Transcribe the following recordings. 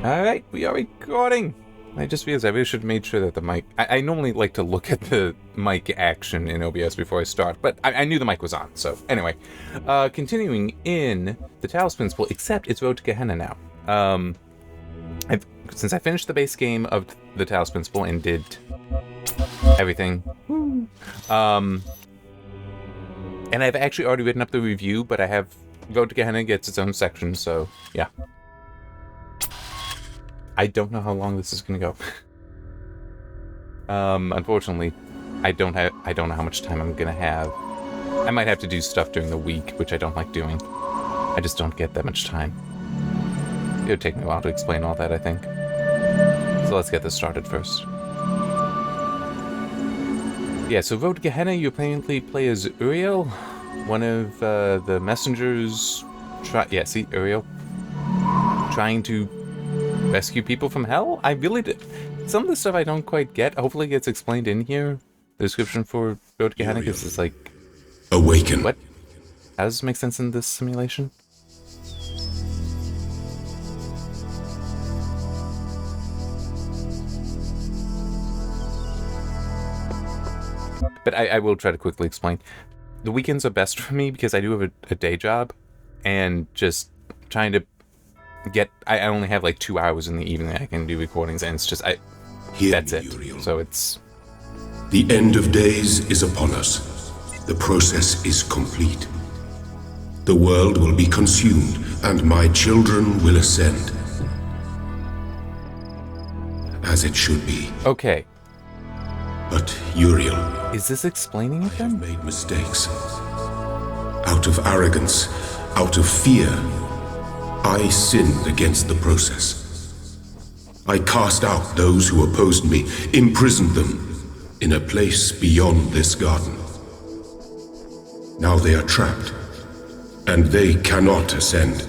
Alright, we are recording! I just realized I really should have made sure that the mic... I normally like to look at the mic action in OBS before I start, but I knew the mic was on, so anyway. Continuing in the Talos Principle, except it's Road to Gehenna now. Since I finished the base game of the Talos Principle and did everything, and I've actually already written up the review, but I have... Road to Gehenna gets its own section, so yeah. I don't know how long this is gonna go. Unfortunately, I don't know how much time I'm gonna have. I might have to do stuff during the week, which I don't like doing. I just don't get that much time. It would take me a while to explain all that, I think. So let's get this started first. Yeah, so Road to Gehenna, you apparently play as Uriel, one of the messengers. Uriel, trying to rescue people from hell? I really did. Some of the stuff I don't quite get. Hopefully it gets explained in here. The description for Road to Gehenna is like... Awaken. What? How does this make sense in this simulation? But I will try to quickly explain. The weekends are best for me because I do have a day job. And just trying to I only have like 2 hours in the evening I can do recordings, and it's just that's it. Uriel. So it's... The end of days is upon us. The process is complete. The world will be consumed, and my children will ascend. As it should be. Okay. But Uriel... Is this explaining it I then? have made mistakes. Out of arrogance, out of fear, I sinned against the process. I cast out those who opposed me, imprisoned them in a place beyond this garden. Now they are trapped, and they cannot ascend.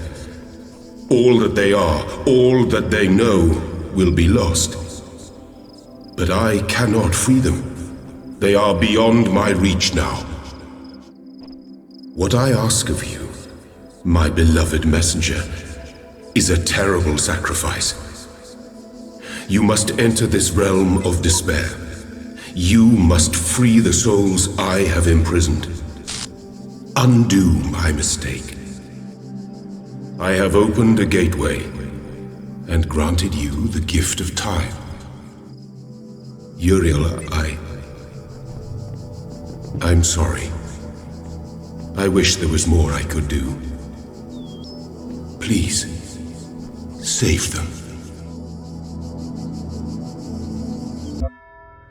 All that they are, all that they know, will be lost. But I cannot free them. They are beyond my reach now. What I ask of you, my beloved messenger, is a terrible sacrifice. You must enter this realm of despair. You must free the souls I have imprisoned. Undo my mistake. I have opened a gateway and granted you the gift of time. Uriel, I'm sorry. I wish there was more I could do. Please, save them.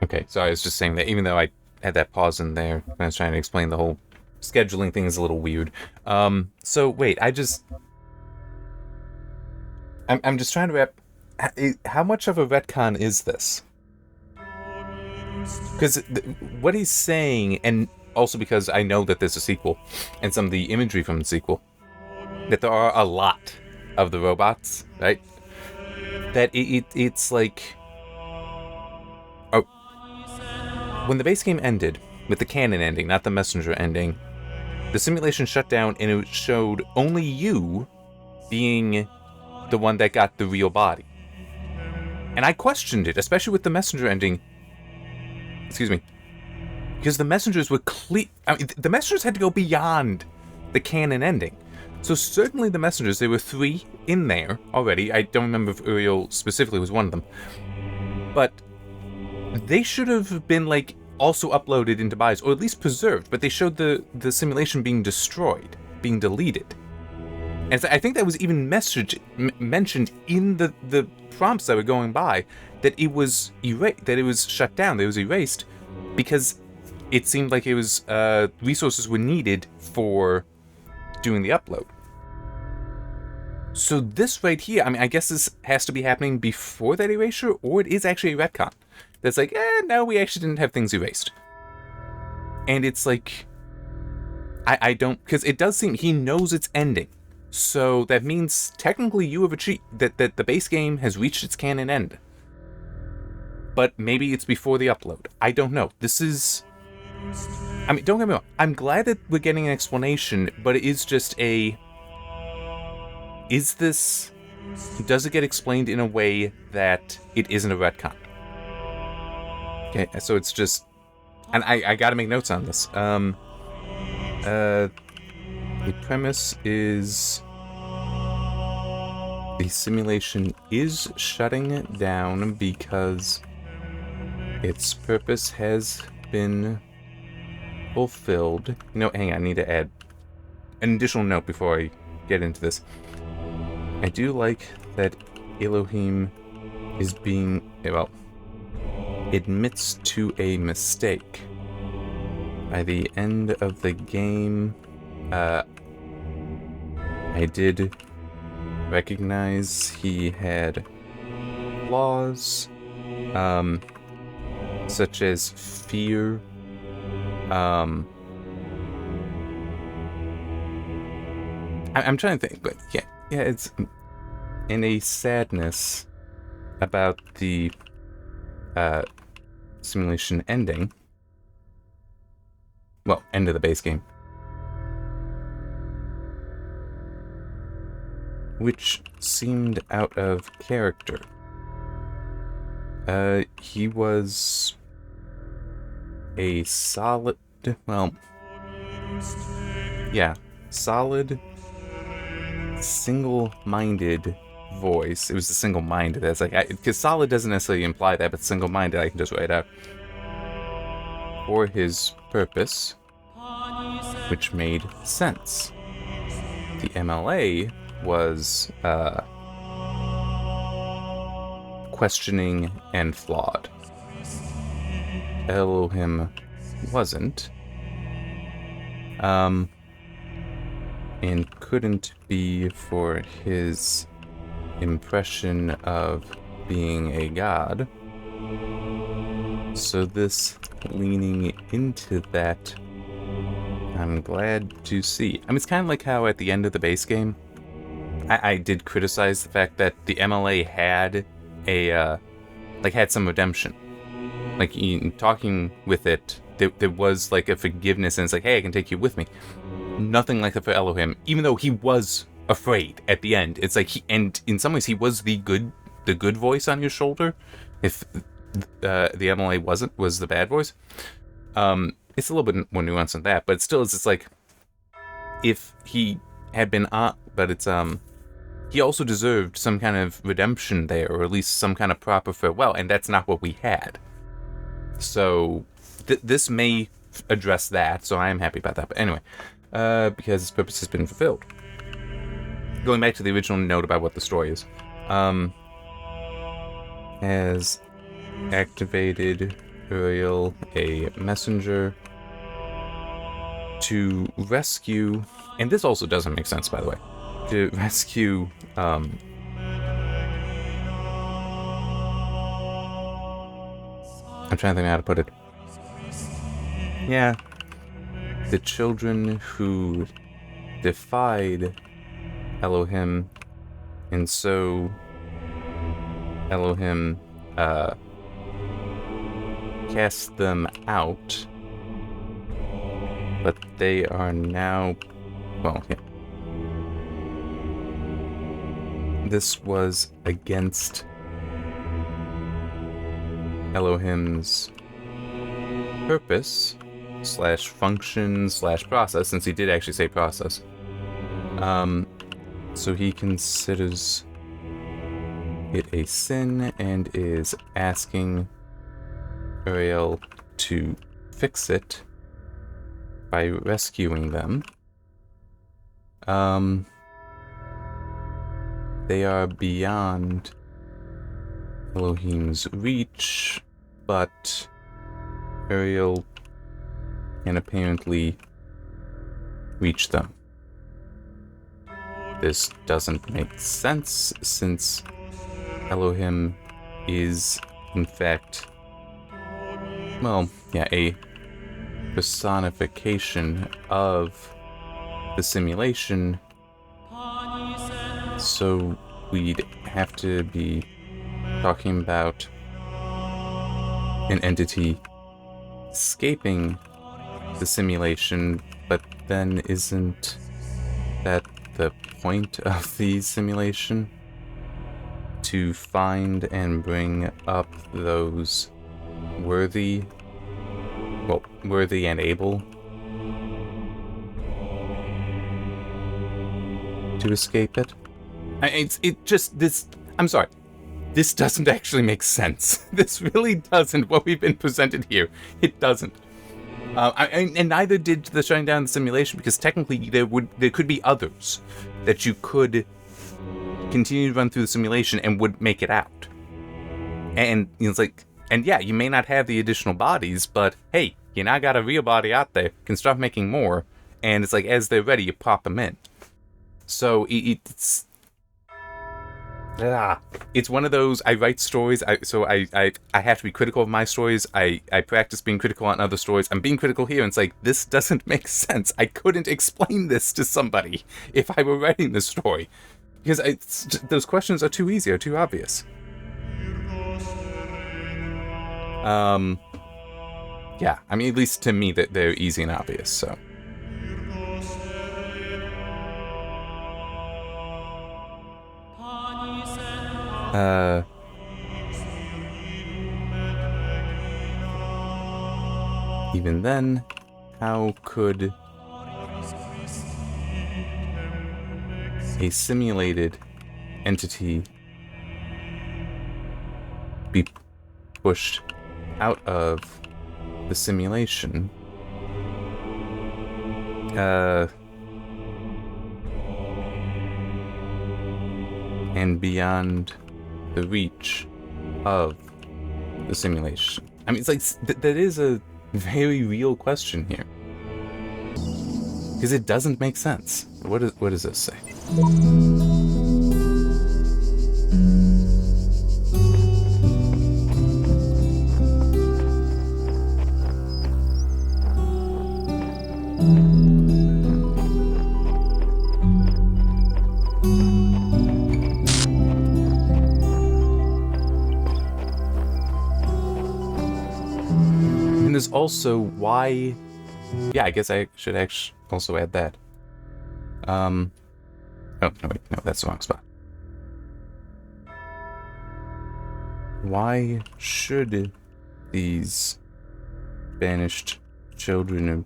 Okay, so I was just saying that even though I had that pause in there when I was trying to explain the whole scheduling thing is a little weird. So wait, I'm just trying to wrap... How much of a retcon is this? Because what he's saying, and also because I know that there's a sequel, and some of the imagery from the sequel, that there are a lot of the robots, right? That it's like... when the base game ended, with the canon ending, not the messenger ending, the simulation shut down and it showed only you being the one that got the real body. And I questioned it, especially with the messenger ending. Excuse me. Because the messengers were the messengers had to go beyond the canon ending. So certainly the messengers, there were 3 in there already. I don't remember if Uriel specifically was one of them. But they should have been, like, also uploaded into BIOS, or at least preserved, but they showed the simulation being destroyed, being deleted. And so I think that was even mentioned in the prompts that were going by, that it was that it was shut down, that it was erased, because it seemed like it was resources were needed for doing the upload. So this right here, I mean, I guess this has to be happening before that erasure, or it is actually a retcon. That's like, no, we actually didn't have things erased. And it's like, I don't, because it does seem, he knows it's ending. So that means technically you have achieved, that the base game has reached its canon end. But maybe it's before the upload. I don't know. This is, I mean, don't get me wrong. I'm glad that we're getting an explanation, but it is just is this does it get explained in a way that it isn't a retcon? Okay, so it's just... And I gotta make notes on this. The premise is... the simulation is shutting down because its purpose has been fulfilled. You know, hang on, I need to add an additional note before I get into this. I do like that Elohim is being, well, admits to a mistake. By the end of the game, I did recognize he had flaws, such as fear, I'm trying to think, but yeah, it's in a sadness about the simulation ending. Well, end of the base game. Which seemed out of character. He was a solid, well, yeah, solid, single-minded voice. It was the single-minded. That's like, because solid doesn't necessarily imply that, but single-minded I can just write out. For his purpose, which made sense. The MLA was questioning and flawed. Elohim wasn't. And couldn't be for his impression of being a god. So this leaning into that, I'm glad to see. I mean, it's kind of like how at the end of the base game, I did criticize the fact that the MLA had a, had some redemption. Like, in talking with it, there was, like, a forgiveness, and it's like, hey, I can take you with me. Nothing like that for Elohim, even though he was afraid at the end. It's like, and in some ways, he was the good voice on your shoulder. If the MLA was the bad voice. It's a little bit more nuanced than that, but still, it's just like, if he had been but it's, he also deserved some kind of redemption there, or at least some kind of proper farewell, and that's not what we had. So, this may address that, so I am happy about that. But anyway, because its purpose has been fulfilled. Going back to the original note about what the story is. Has activated Uriel, a messenger, to rescue, and this also doesn't make sense, by the way, to rescue, I'm trying to think how to put it. Yeah, the children who defied Elohim, and so Elohim, cast them out, but they are now, well, yeah. This was against Elohim's purpose / function / process, since he did actually say process. So he considers it a sin and is asking Uriel to fix it by rescuing them. They are beyond Elohim's reach, but Uriel can apparently reach them. This doesn't make sense, since Elohim is, in fact, well, yeah, a personification of the simulation, so we'd have to be talking about an entity escaping the simulation, but then isn't that the point of the simulation? to find and bring up those worthy and able to escape it. I'm sorry. This doesn't actually make sense. This really doesn't. What we've been presented here, it doesn't. And neither did the shutting down the simulation, because technically there could be others that you could continue to run through the simulation and would make it out. And it's like, and yeah, you may not have the additional bodies, but hey, you now got a real body out there, can start making more, and it's like, as they're ready, you pop them in. So it's one of those, I write stories, so I have to be critical of my stories, I practice being critical on other stories, I'm being critical here, and it's like, this doesn't make sense. I couldn't explain this to somebody if I were writing this story, because those questions are too easy, or too obvious. Yeah, I mean, at least to me, that they're easy and obvious, so. Even then, how could a simulated entity be pushed out of the simulation? And beyond the reach of the simulation. I mean, it's like, that is a very real question here. Because it doesn't make sense. What does this say? There's also why... Yeah, I guess I should actually also add that. Oh, no, wait, no, that's the wrong spot. Why should these banished children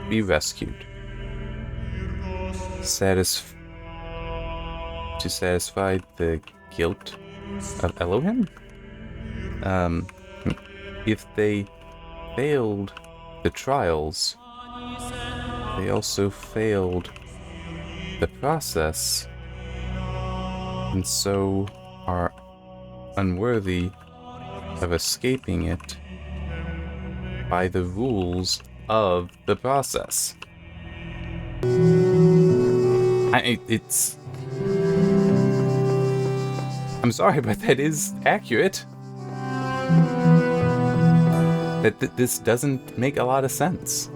be rescued? To satisfy the guilt of Elohim? If they failed the trials, they also failed the process, and so are unworthy of escaping it by the rules of the process. I'm sorry, but that is accurate. That this doesn't make a lot of sense.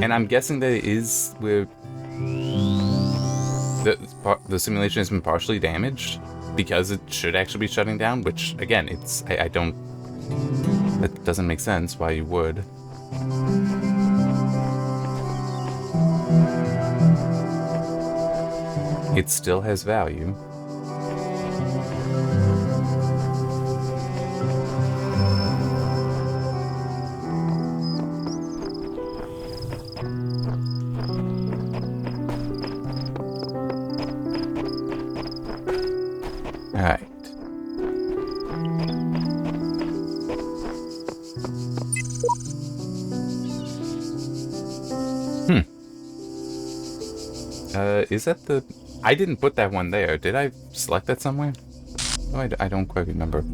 And I'm guessing that it is where the simulation has been partially damaged because it should actually be shutting down, which, again, that doesn't make sense why you would. It still has value. Alright. Is that the... I didn't put that one there. Did I select that somewhere? Oh, I don't quite remember.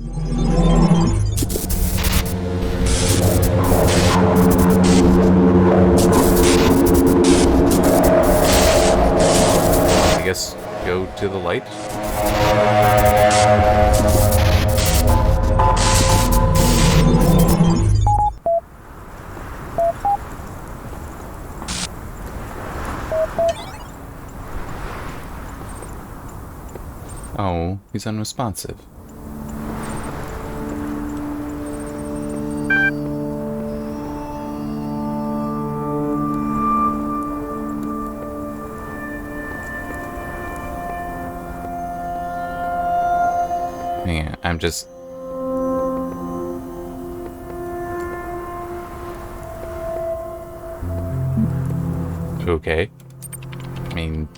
I guess go to the light. Oh, he's unresponsive. Yeah, I'm just... Okay. I mean,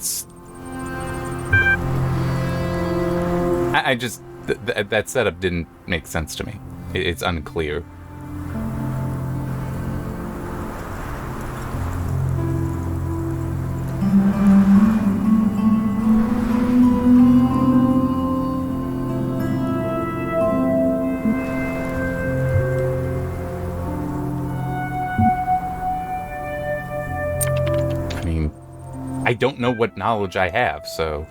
I just... that setup didn't make sense to me. It's unclear. I mean, I don't know what knowledge I have, so...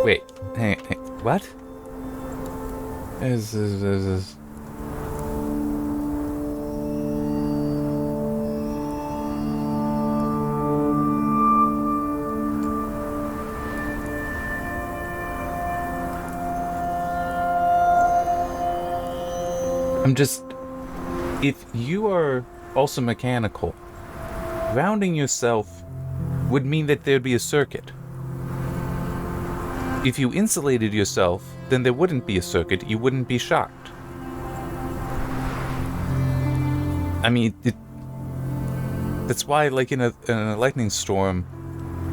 Wait, hey, what? Is I'm just... If you are also mechanical, grounding yourself would mean that there'd be a circuit. If you insulated yourself, then there wouldn't be a circuit, you wouldn't be shocked. I mean, that's why, like, in a lightning storm,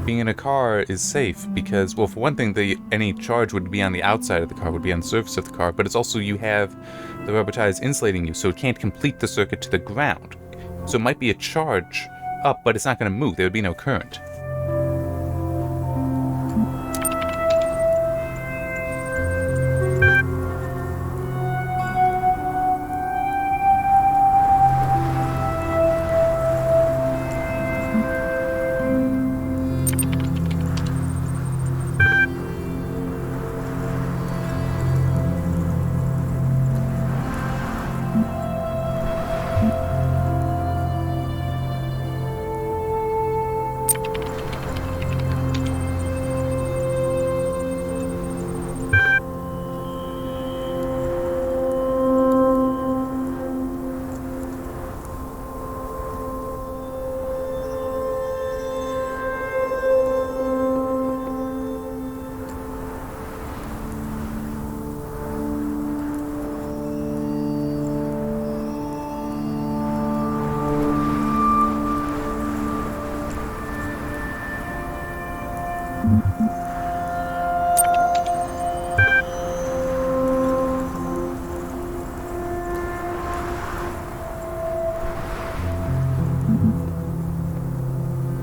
being in a car is safe, because, well, for one thing, any charge would be on the outside of the car, would be on the surface of the car, but it's also you have the rubber tires insulating you, so it can't complete the circuit to the ground. So it might be a charge up, but it's not going to move, there would be no current.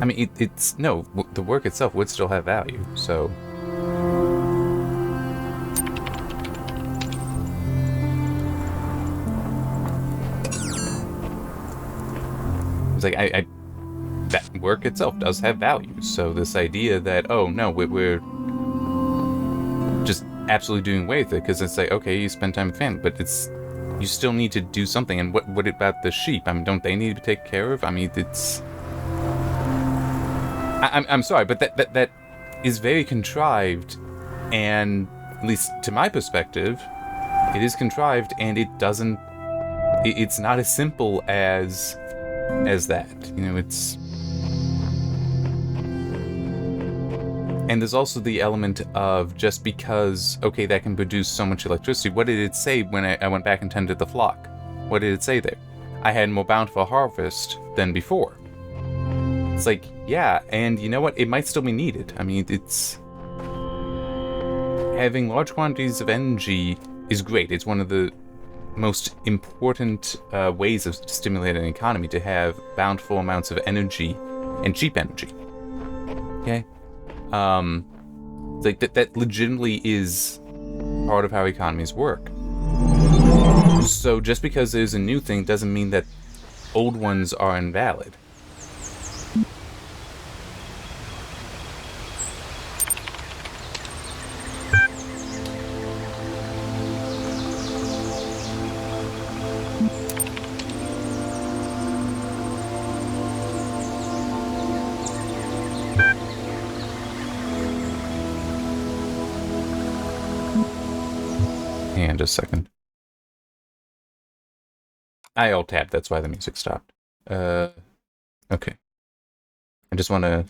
I mean, it's... No, the work itself would still have value, so... It's like, that work itself does have value, so this idea that, oh, no, we're just absolutely doing away with it, because it's like, okay, you spend time with family, but it's... You still need to do something, and what about the sheep? I mean, don't they need to be taken care of? I mean, it's... I'm sorry, but that is very contrived, and at least to my perspective, it is contrived, and it doesn't... It's not as simple as that. You know, it's... And there's also the element of just because, okay, that can produce so much electricity, what did it say when I went back and tended the flock? What did it say there? I had more bountiful harvest than before. It's like, yeah, and you know what? It might still be needed. I mean, it's... Having large quantities of energy is great. It's one of the most important ways of stimulating an economy, to have bountiful amounts of energy and cheap energy. Okay? Like that legitimately is part of how economies work. So just because there's a new thing doesn't mean that old ones are invalid. And a second. I alt-tabbed, that's why the music stopped. Okay. I just want to...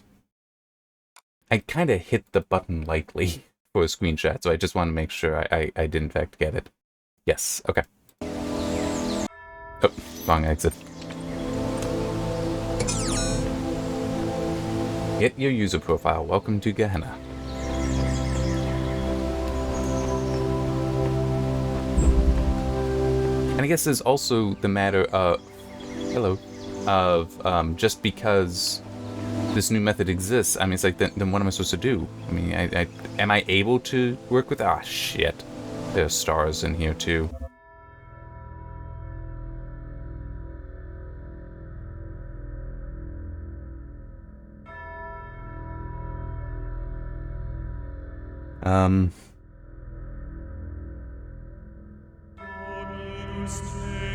I kind of hit the button lightly for a screenshot, so I just want to make sure I did in fact get it. Yes, okay. Oh, wrong exit. Get your user profile. Welcome to Gehenna. And I guess there's also the matter of... Hello. Of, just because this new method exists, I mean, it's like, then what am I supposed to do? I mean, am I able to work with... Ah, shit. There are stars in here, too.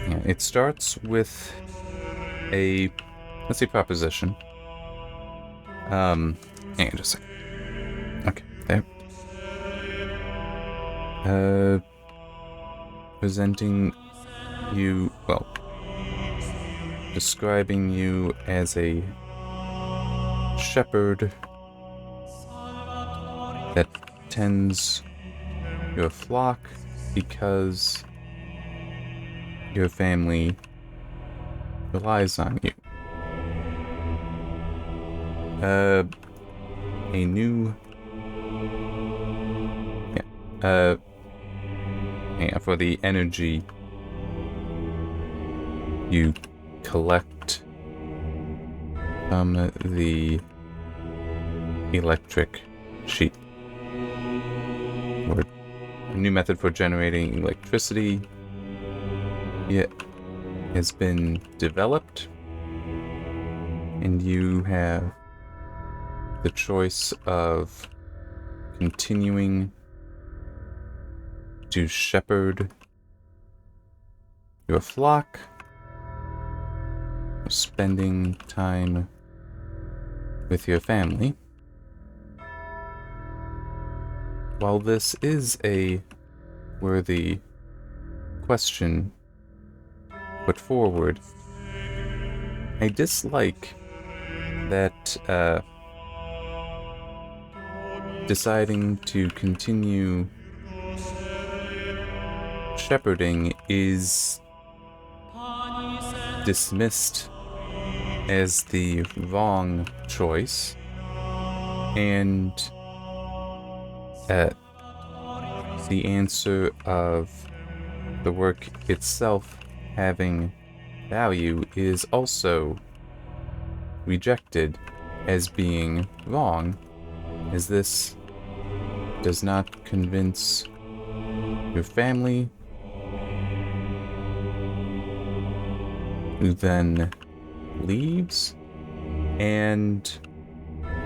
Yeah, it starts with a, let's say, proposition. Hang on just a second. Okay, there. Presenting you, well, describing you as a shepherd that tends your flock because your family relies on you. A new... Yeah, for the energy you collect from the electric sheep. Or a new method for generating electricity has been developed, and you have the choice of continuing to shepherd your flock, or spending time with your family. While this is a worthy question put forward, I dislike that deciding to continue shepherding is dismissed as the wrong choice, and the answer of the work itself having value is also rejected as being wrong, as this does not convince your family, who then leaves, and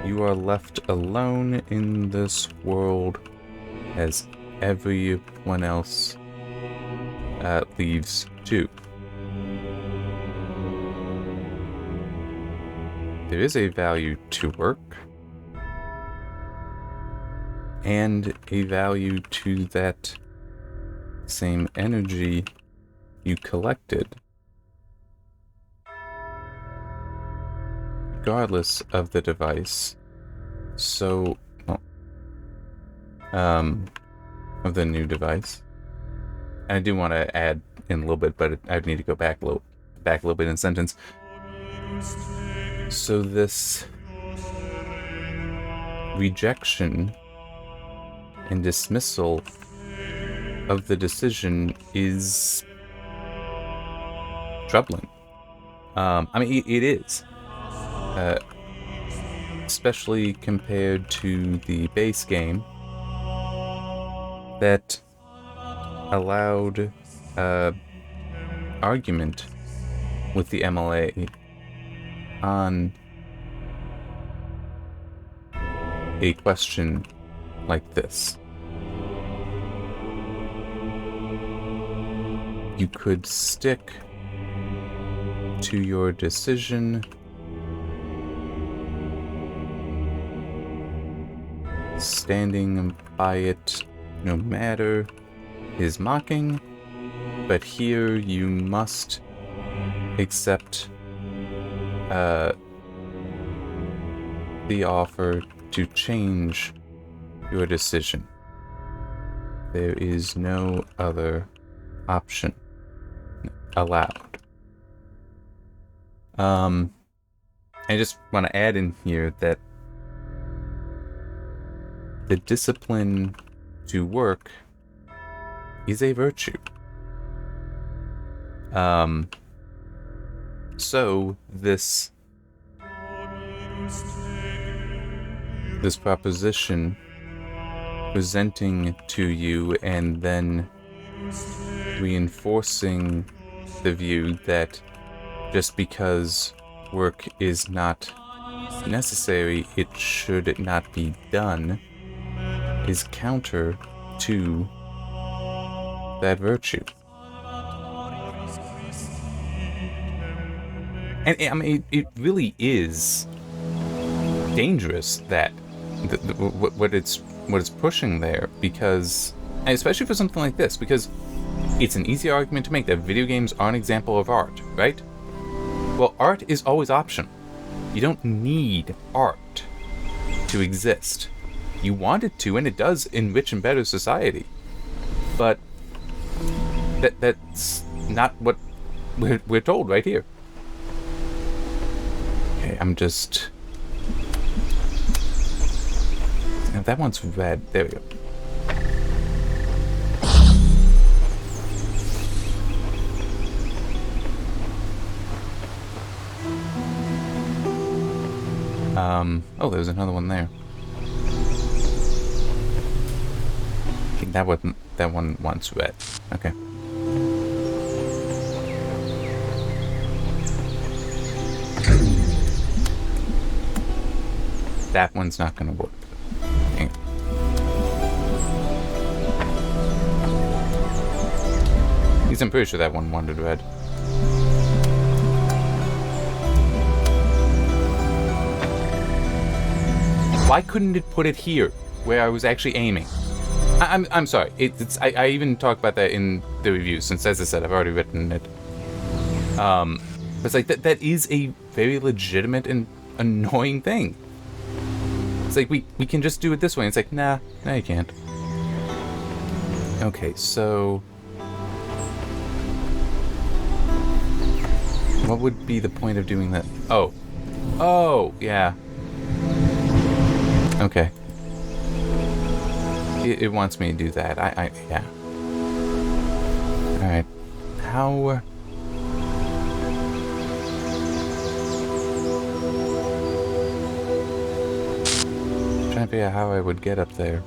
you are left alone in this world as everyone else leaves too. There is a value to work, and a value to that same energy you collected, regardless of the device. So, of the new device. And I do want to add in a little bit, but I need to go back a little bit in the sentence. So this rejection and dismissal of the decision is troubling. I mean, it is. Especially compared to the base game that allowed argument with the MLA on a question like this. You could stick to your decision, standing by it no matter his mocking, but here you must accept the offer to change your decision. There is no other option allowed. I just want to add in here that the discipline to work is a virtue. So this proposition presenting to you and then reinforcing the view that just because work is not necessary, it should not be done, is counter to that virtue. And I mean, it really is dangerous that what it's pushing there, because, especially for something like this, because it's an easy argument to make that video games are an example of art, right? Well, art is always optional. You don't need art to exist. You want it to, and it does enrich and better society. But that's not what we're told right here. Okay, I'm just... Now that one's red. There we go. Oh, there's another one there. I think that one wants red. Okay. That one's not gonna work. Dang. At least I'm pretty sure that one wanted red. Why couldn't it put it here, where I was actually aiming? I'm sorry. I even talked about that in the review, since, as I said, I've already written it. It's like that is a very legitimate and annoying thing. It's like we can just do it this way. And it's like, nah, you can't. Okay, so what would be the point of doing that? Oh, yeah. Okay. It wants me to do that. Yeah. Alright. How... trying to figure out how I would get up there.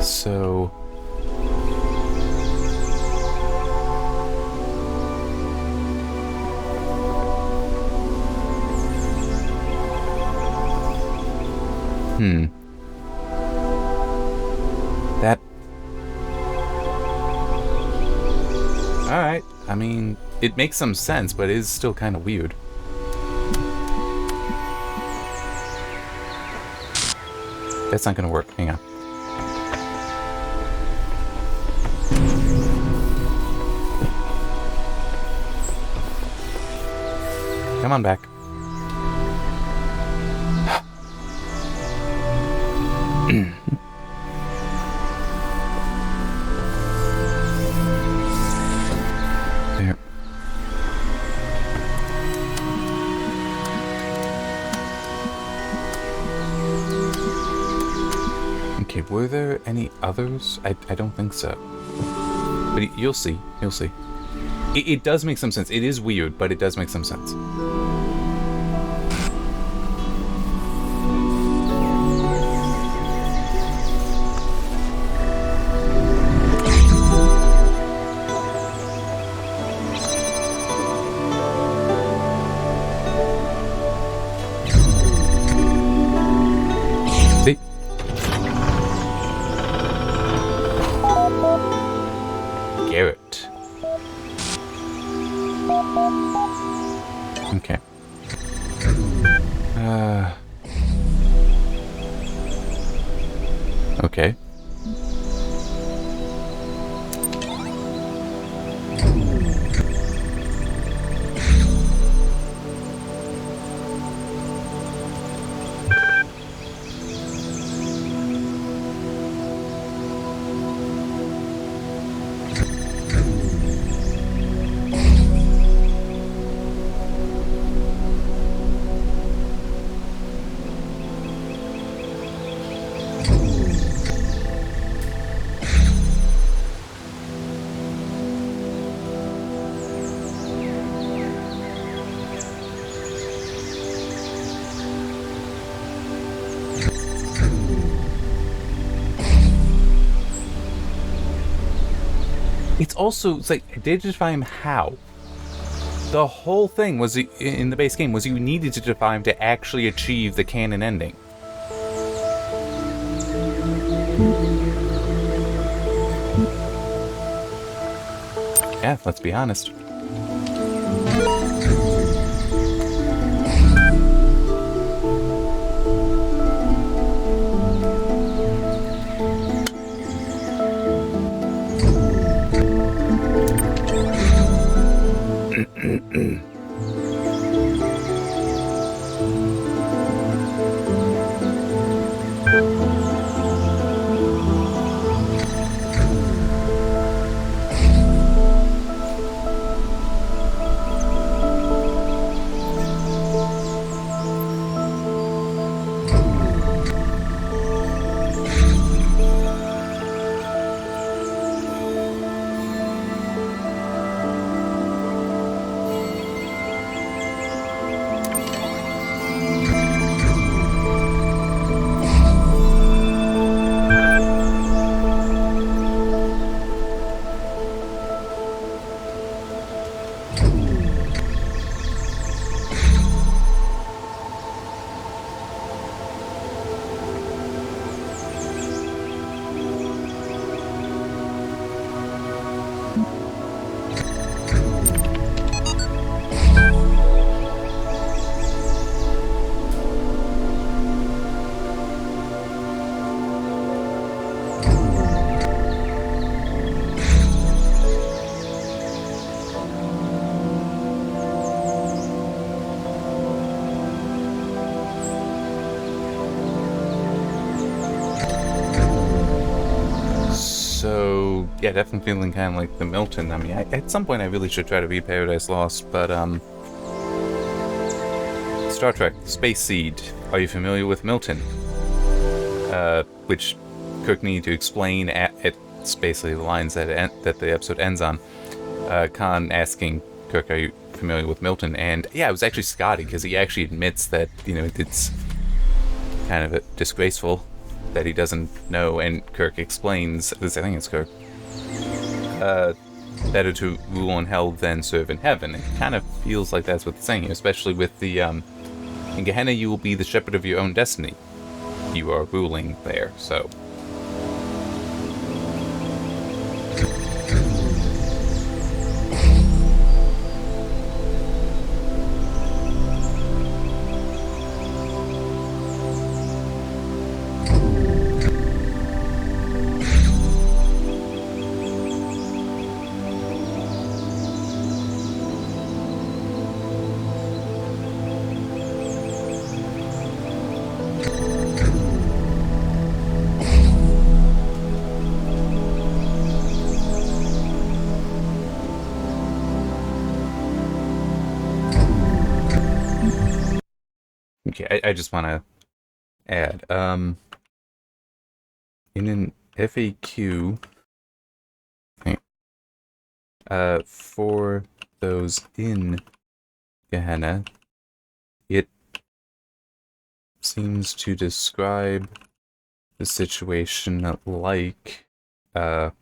So... That... Alright, I mean, it makes some sense, but it is still kind of weird. That's not gonna work, hang on. Come on back. There. Okay, were there any others? I don't think so. But you'll see. You'll see. It does make some sense. It is weird, but it does make some sense. See? Garrett. Okay. Okay. It's like, digify him how? The whole thing was, in the base game, was you needed to defy him to actually achieve the canon ending. Yeah, let's be honest. So, yeah, definitely feeling kind of like the Milton. I mean, at some point I really should try to read Paradise Lost, but, Star Trek, Space Seed. Are you familiar with Milton? Which Kirk needed to explain it's basically the lines that the episode ends on. Khan asking Kirk, are you familiar with Milton? And, yeah, it was actually Scotty, because he actually admits that, it's kind of disgraceful that he doesn't know, and Kirk explains, I think it's Kirk, better to rule in hell than serve in heaven. It kind of feels like that's what they're saying here, especially with the, in Gehenna you will be the shepherd of your own destiny. You are ruling there, so... Okay, I just want to add, in an FAQ, for those in Gehenna, it seems to describe the situation like the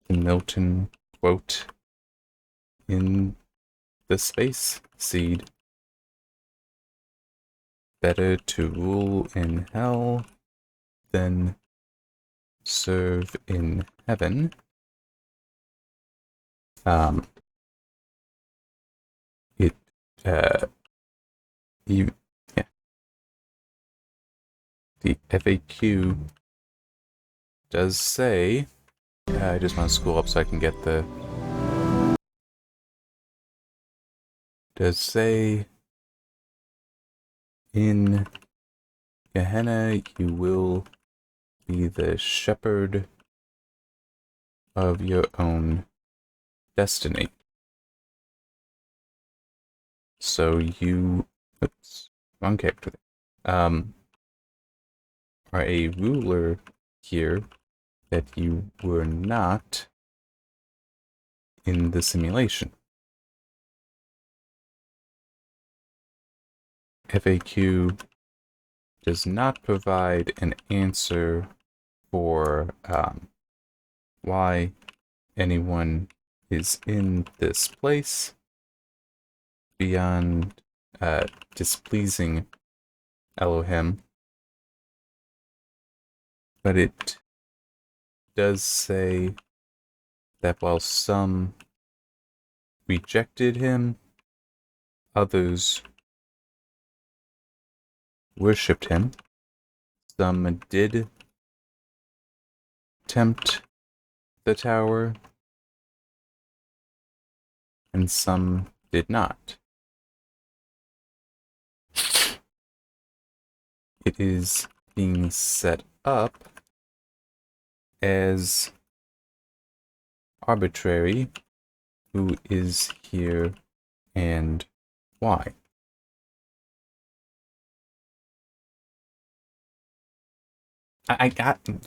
Milton quote in the Space Seed. Better to rule in hell than serve in heaven. The FAQ does say, I just want to scroll up so I can get the, does say, in Gehenna you will be the shepherd of your own destiny. So you, oops, wrong character there, are a ruler here that you were not in the simulation. FAQ does not provide an answer for why anyone is in this place beyond displeasing Elohim. But it does say that while some rejected him, others worshipped him. Some did tempt the tower, and some did not. It is being set up as arbitrary who is here and why.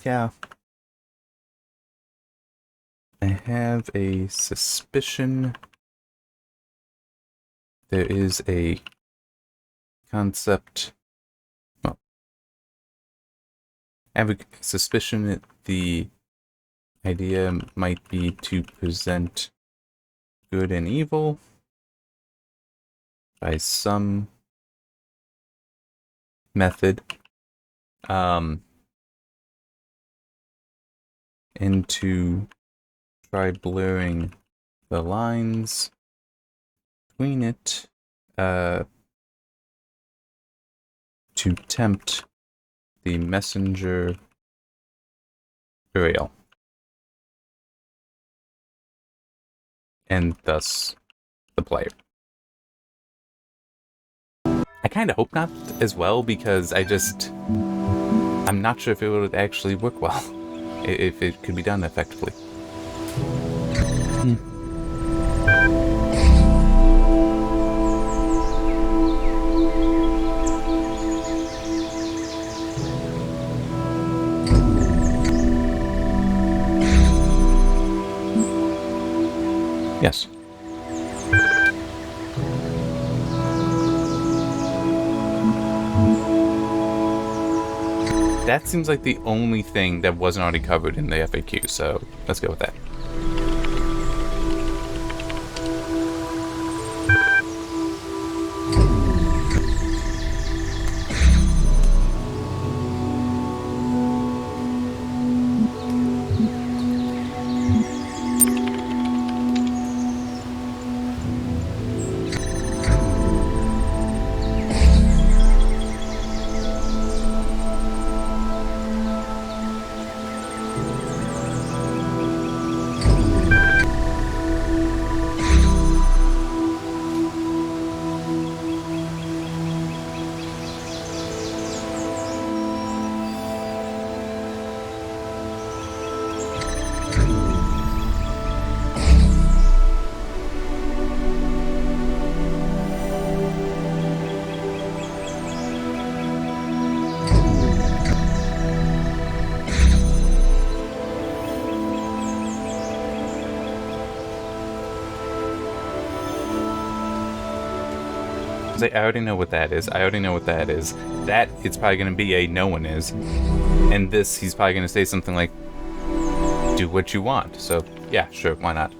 Yeah. I have a suspicion there is a concept. Well, I have a suspicion that the idea might be to present good and evil by some method, and to try blurring the lines between it, to tempt the messenger Uriel, and thus the player. I kind of hope not as well, because I'm not sure if it would actually work well, if it could be done effectively. Yes. That seems like the only thing that wasn't already covered in the FAQ, so let's go with that. I already know what that is. I already know what that is. That, it's probably going to be a no one is. And this, he's probably going to say something like, do what you want. So, yeah, sure, why not?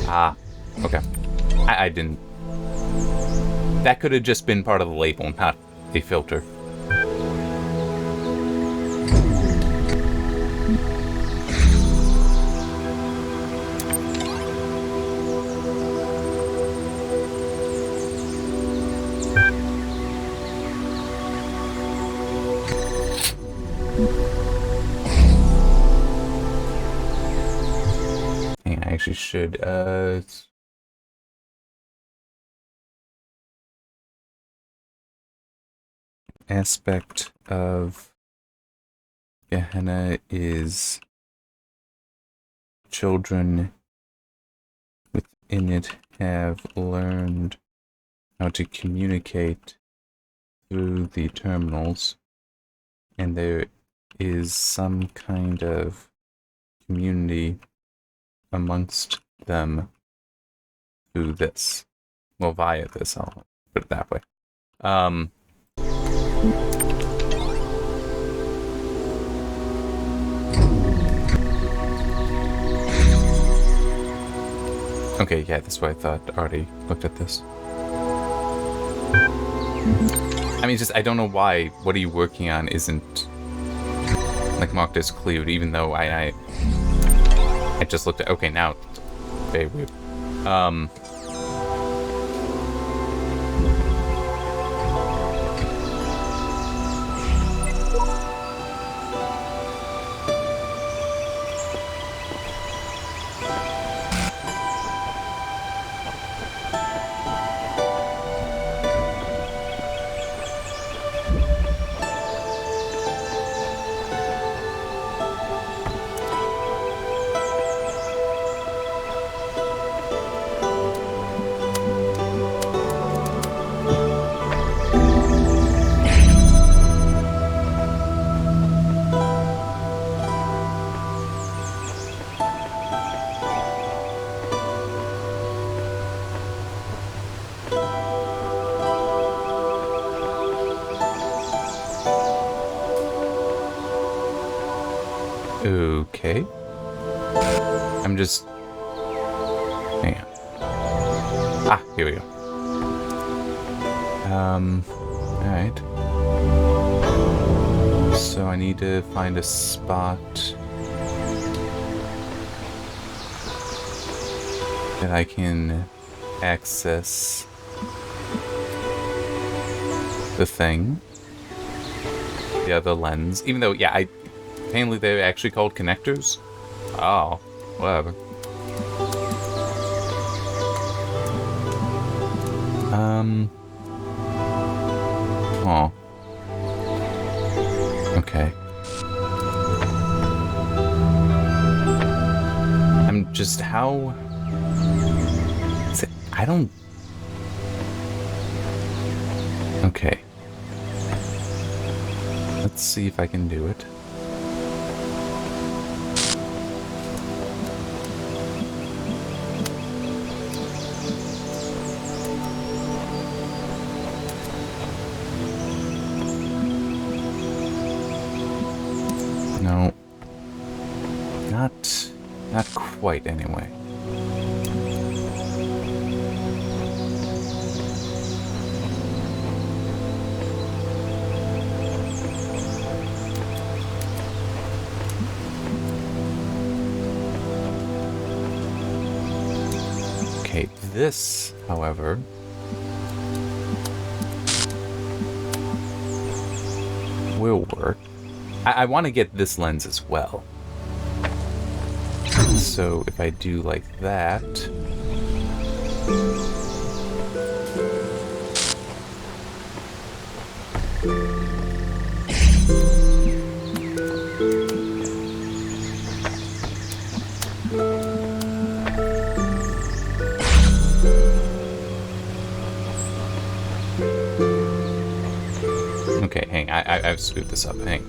Ah, okay. I didn't... That could have just been part of the label, not a filter. I actually should, aspect of Gehenna is children within it have learned how to communicate through the terminals, and there is some kind of community amongst them through this. Well, via this, I'll put it that way. Okay, yeah, that's what I thought. I already looked at this. I mean, just, I don't know why what are you working on isn't, like, marked as cleared, even though I just looked at, okay, now it's very weird. Okay. I'm just... Hang on. Ah, here we go. Alright. So I need to find a spot that I can access the thing. The other lens. Even though, yeah, apparently they're actually called connectors? Oh, whatever. Oh. Okay. I'm just, how... I don't... Okay. Let's see if I can do it. No. Not quite, anyway. Okay, this, however... will work. I want to get this lens as well. So if I do like that... Okay, hang. I've screwed this up. Hang.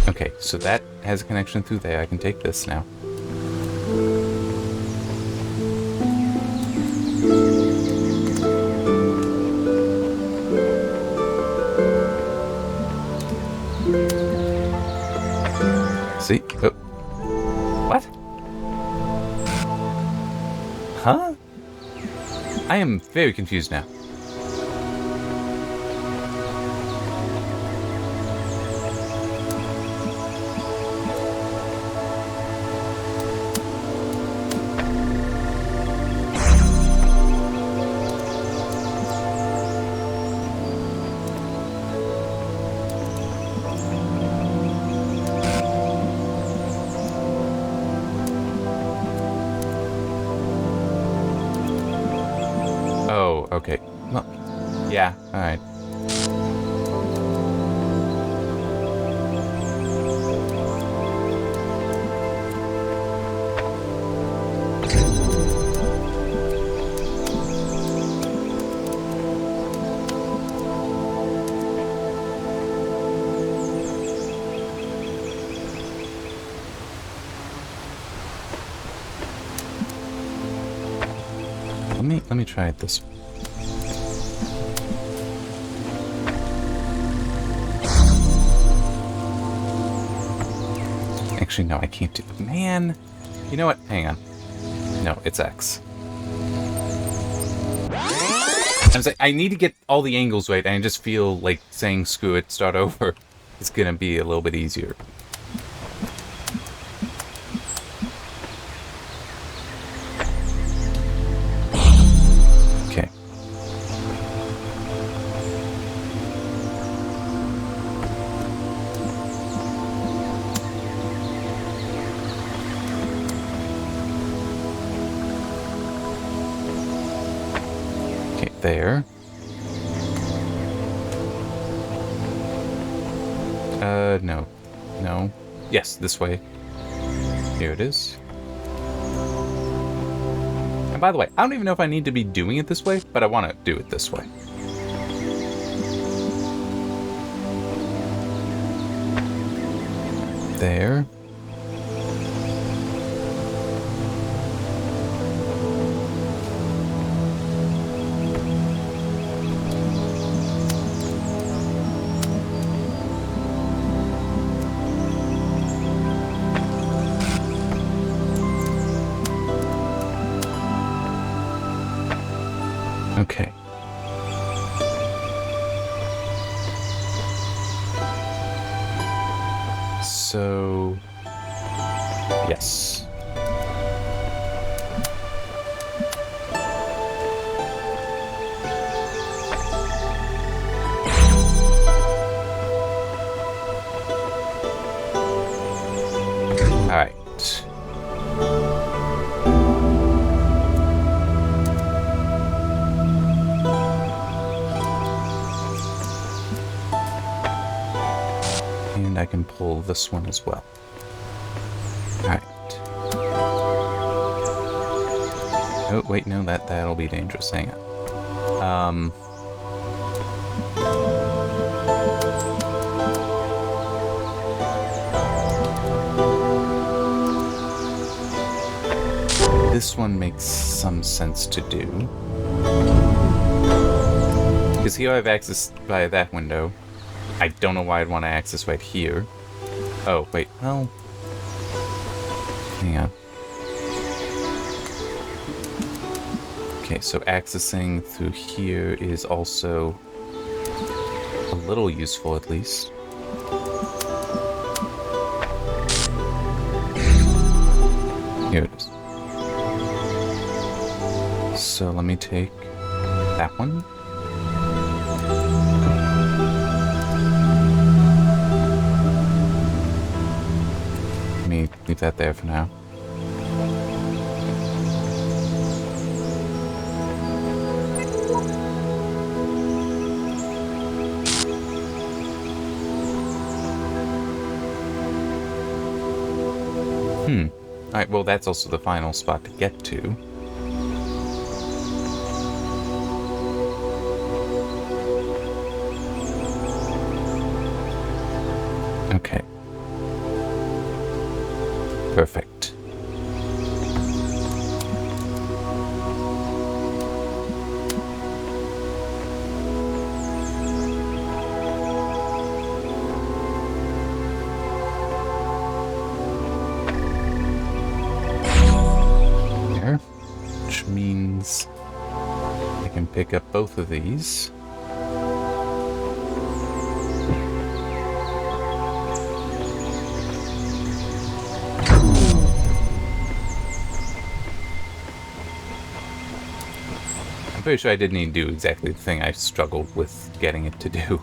Okay, so that has a connection through there. I can take this now. See? Oh. What? Huh? I am very confused now. Oh, okay. Well, yeah, alright. Let me try it this way. Actually, no, I can't do it. Man! You know what? Hang on. No, it's X. I was like, I need to get all the angles right, and I just feel like saying screw it, start over is gonna be a little bit easier. Okay. Okay, there. No. No. Yes, this way. Here it is. And by the way, I don't even know if I need to be doing it this way, but I want to do it this way. There. Okay. So, yes. All right. And I can pull this one as well. Alright. Oh, wait, no, that'll be dangerous. Hang on. This one makes some sense to do. Because here I have access via that window. I don't know why I'd want to access right here. Oh, wait, well... Hang on. Okay, so accessing through here is also a little useful, at least. Here it is. So let me take that one. Leave that there for now. Alright, well, that's also the final spot to get to. Okay. Perfect. There. Which means I can pick up both of these. I'm pretty sure I didn't even do exactly the thing I struggled with getting it to do.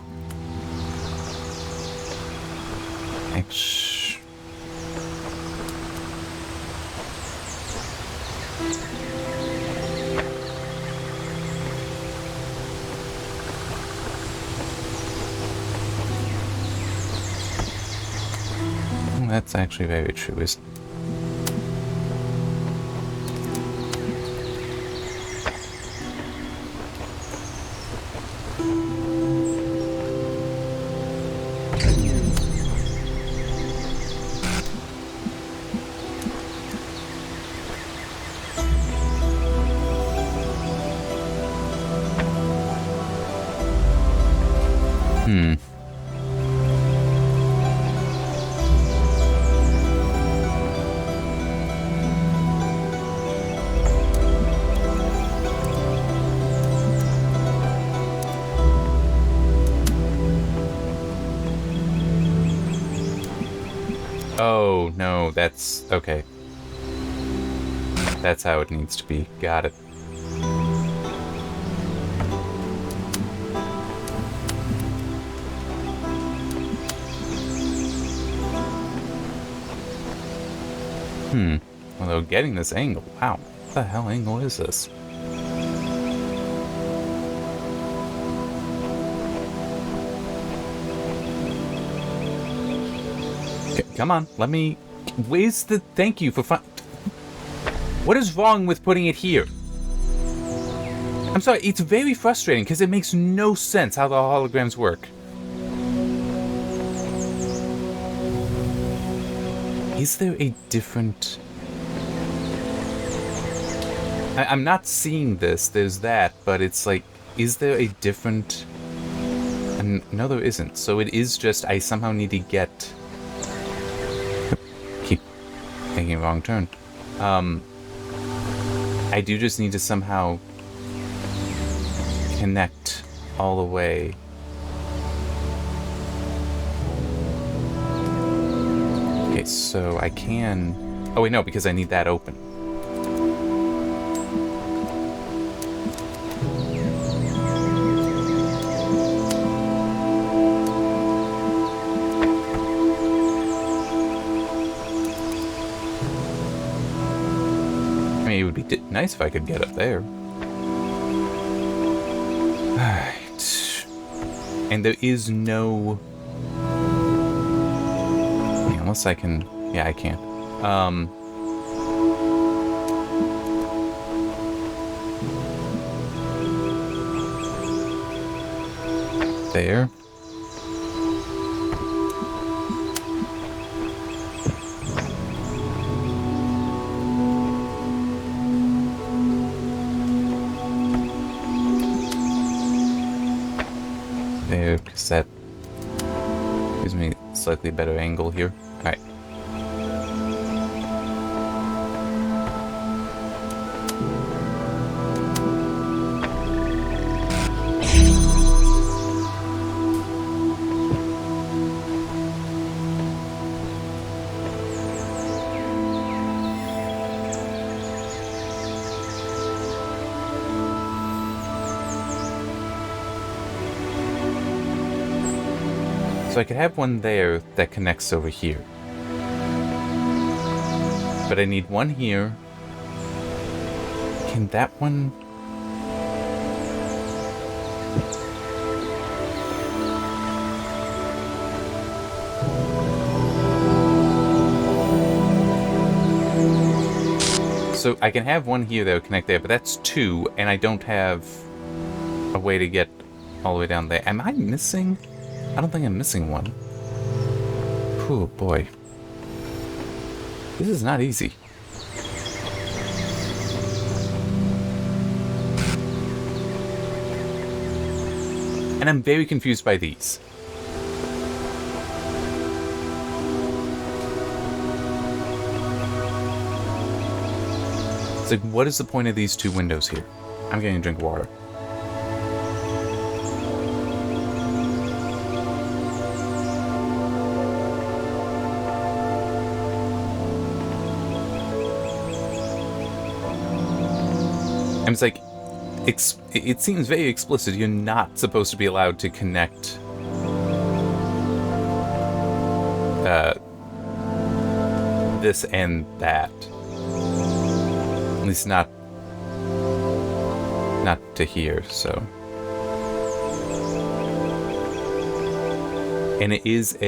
That's actually very true, isn't it? Oh, no, that's... okay. That's how it needs to be. Got it. Although getting this angle, wow. What the hell angle is this? Okay, come on, let me... Where's the thank you for fun... What is wrong with putting it here? I'm sorry, it's very frustrating because it makes no sense how the holograms work. Is there a different... I'm not seeing this, there's that, but it's like, is there a different... No, there isn't. So it is just, I somehow need to get... Keep thinking wrong turn. I do just need to somehow connect all the way. Okay, so I can... Oh wait, no, because I need that open. I mean, it would be nice if I could get up there. Alright. And there is no... Unless I can... Yeah, I can. There. There, because that gives me a slightly better angle here. Alright. So I could have one there that connects over here. But I need one here. Can that one... So I can have one here that would connect there, but that's 2, and I don't have a way to get all the way down there. Am I missing? I don't think I'm missing one. Oh boy. This is not easy. And I'm very confused by these. It's like, what is the point of these 2 windows here? I'm getting a drink of water. And it's like, it seems very explicit. You're not supposed to be allowed to connect this and that. At least not to here, so. And it is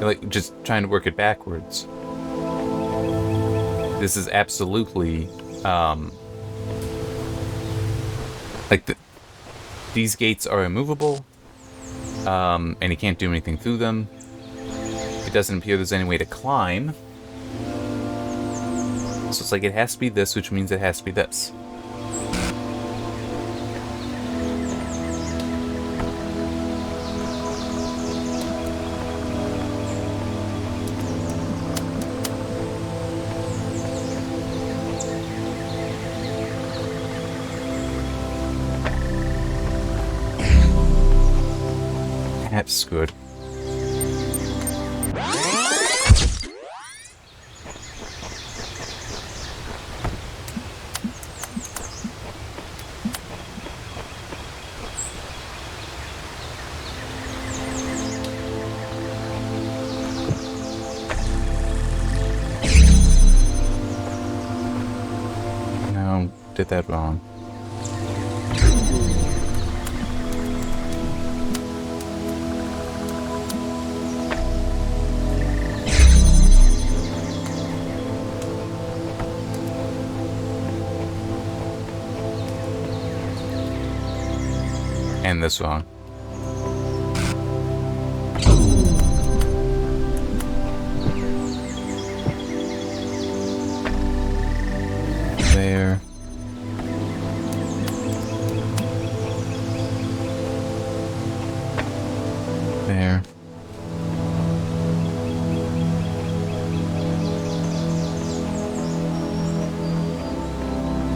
like, just trying to work it backwards. This is absolutely, like, these gates are immovable, and you can't do anything through them. It doesn't appear there's any way to climb. So it's like, it has to be this, which means it has to be this. That's good. No, did that wrong. And this one. There. There.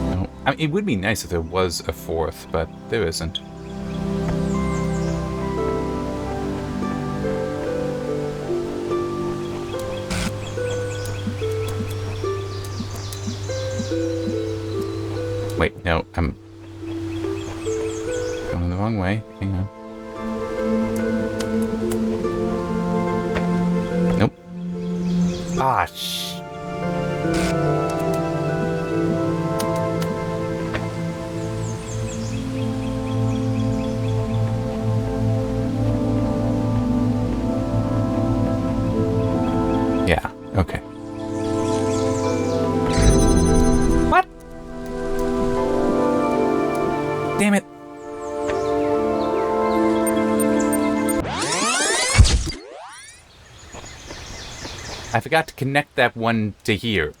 No. I mean, it would be nice if there was a 4th, but there isn't. Wait, no, I'm going the wrong way. Hang on. Nope. Ah, yeah, okay. What? Damn it. I forgot to connect that one to here.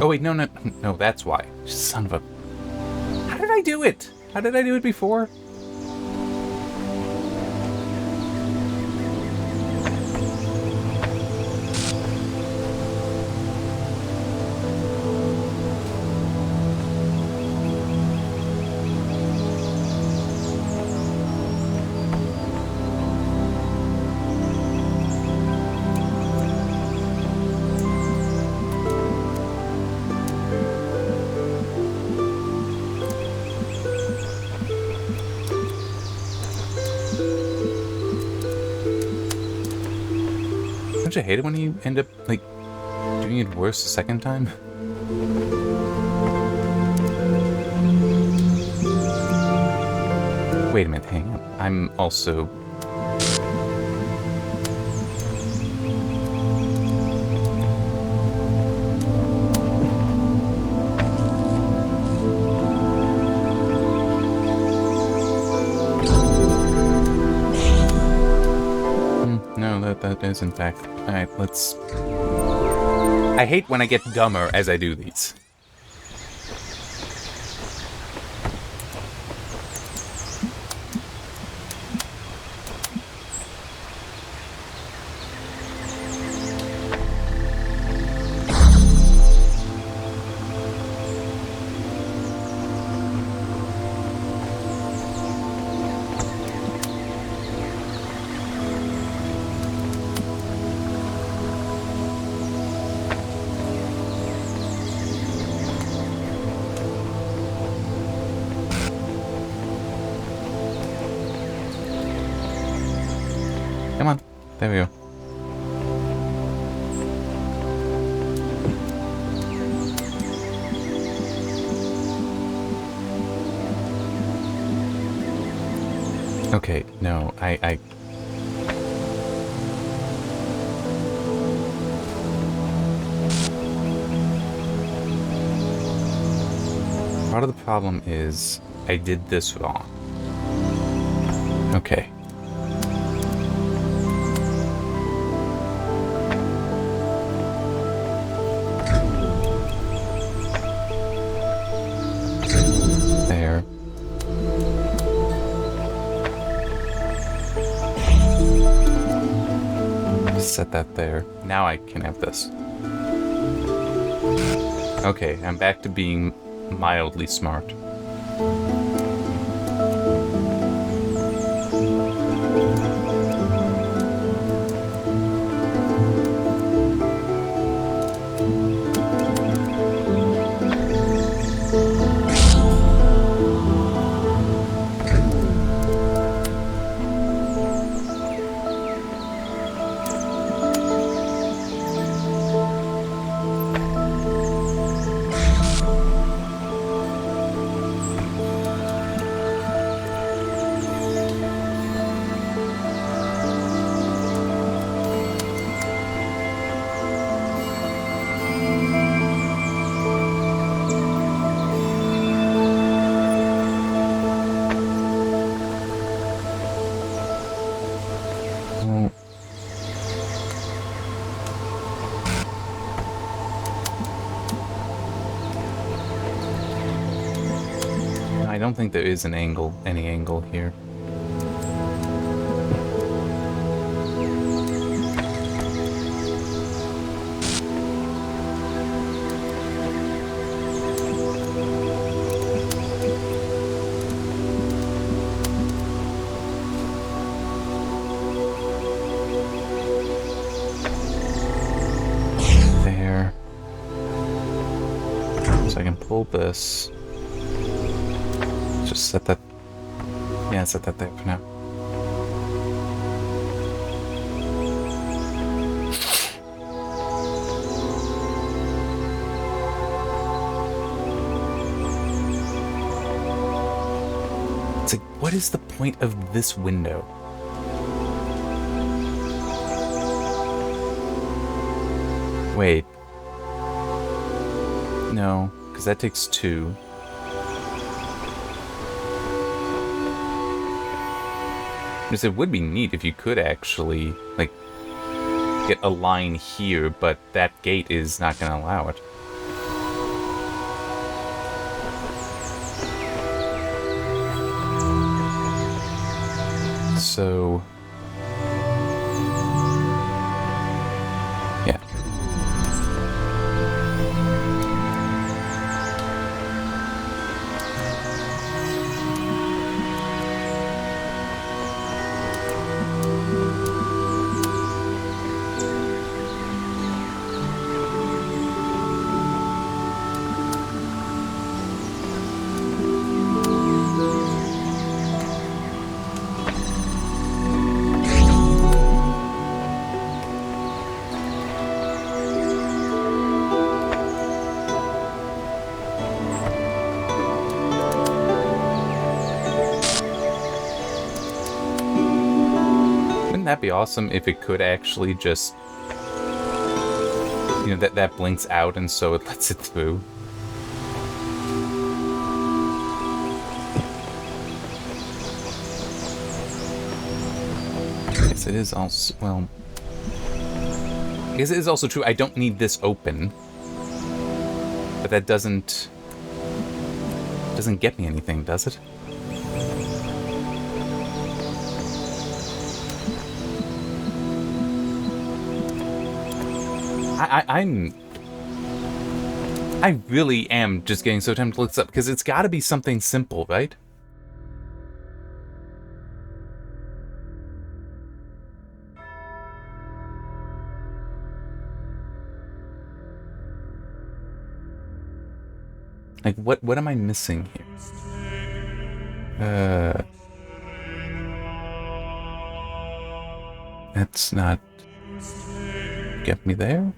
Oh wait, no, that's why. Son of a... How did I do it? How did I do it before? Don't you hate it when you end up, like, doing it worse the second time? Wait a minute, hang on. I'm also... No, that is in fact... Alright, let's... I hate when I get dumber as I do these. Come on. There we go. Okay, no, I... Part of the problem is I did this wrong. Okay. There. Set that there. Now I can have this. Okay, I'm back to being mildly smart. I don't think there is any angle here. There. So I can pull this. Just set that... Yeah, set that there for now. It's like, what is the point of this window? Wait. No, because that takes 2. Because it would be neat if you could actually, like, get a line here, but that gate is not going to allow it. So... yeah. that be awesome if it could actually just, you know, that blinks out and so it lets it through. Yes, it is also, well, I guess it is also true I don't need this open, but that doesn't get me anything, does it? I really am just getting so tempted to look this up, because it's got to be something simple, right? Like, what am I missing here? That's not get me there.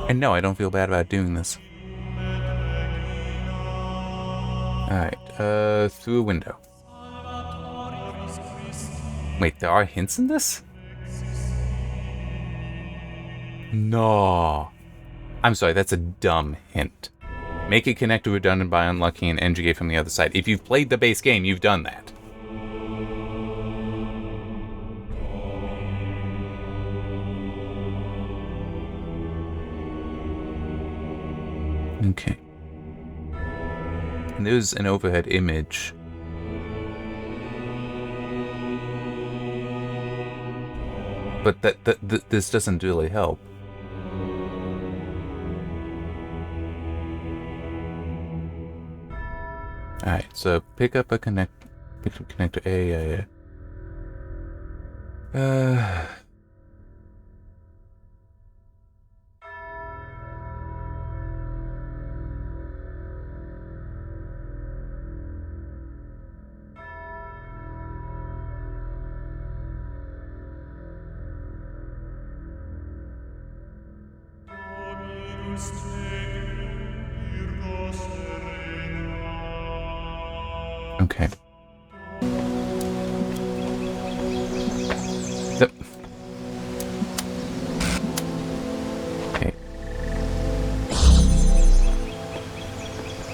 And no, I don't feel bad about doing this. Alright, through a window. Wait, there are hints in this? No. I'm sorry, that's a dumb hint. Make a connector redundant by unlocking an energy gate from the other side. If you've played the base game, you've done that. Okay. And there's an overhead image. But this doesn't really help. Alright, so pick up a connector A. Okay. Yep. Okay.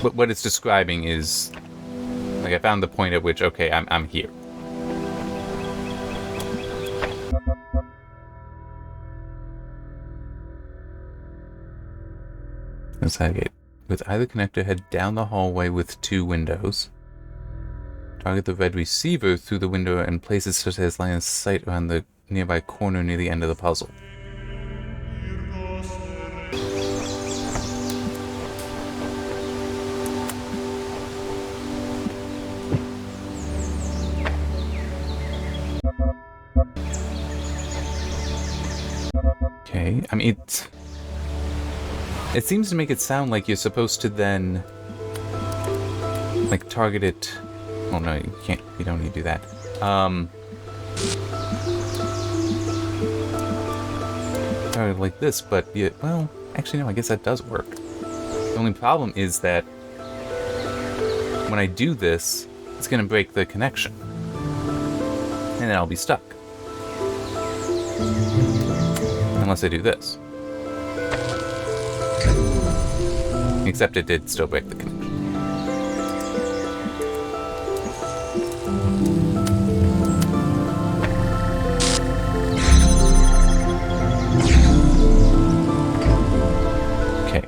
What it's describing is, like, I found the point at which, okay, I'm here. Inside gate. With either connector, head down the hallway with 2 windows. Target the red receiver through the window and place it such as line of sight around the nearby corner near the end of the puzzle. Okay, I mean, it seems to make it sound like you're supposed to then, like, target it. Oh no, you can't. You don't need to do that. Target like this, but well, actually no. I guess that does work. The only problem is that when I do this, it's gonna break the connection, and then I'll be stuck. Unless I do this. Except it did still break the connection. Okay.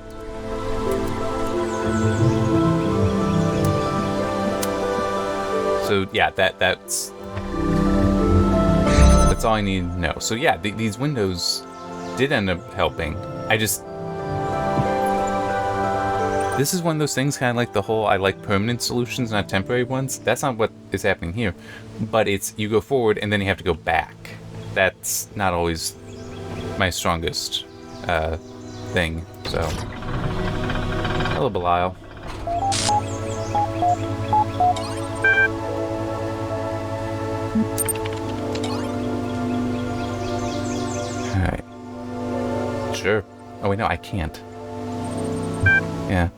So yeah, that's all I need to know. So yeah, these windows did end up helping. This is one of those things, kind of like the whole I like permanent solutions, not temporary ones. That's not what is happening here. But it's you go forward and then you have to go back. That's not always my strongest thing. So, hello, Belial. Alright. Sure. Oh wait, no, I can't. Yeah.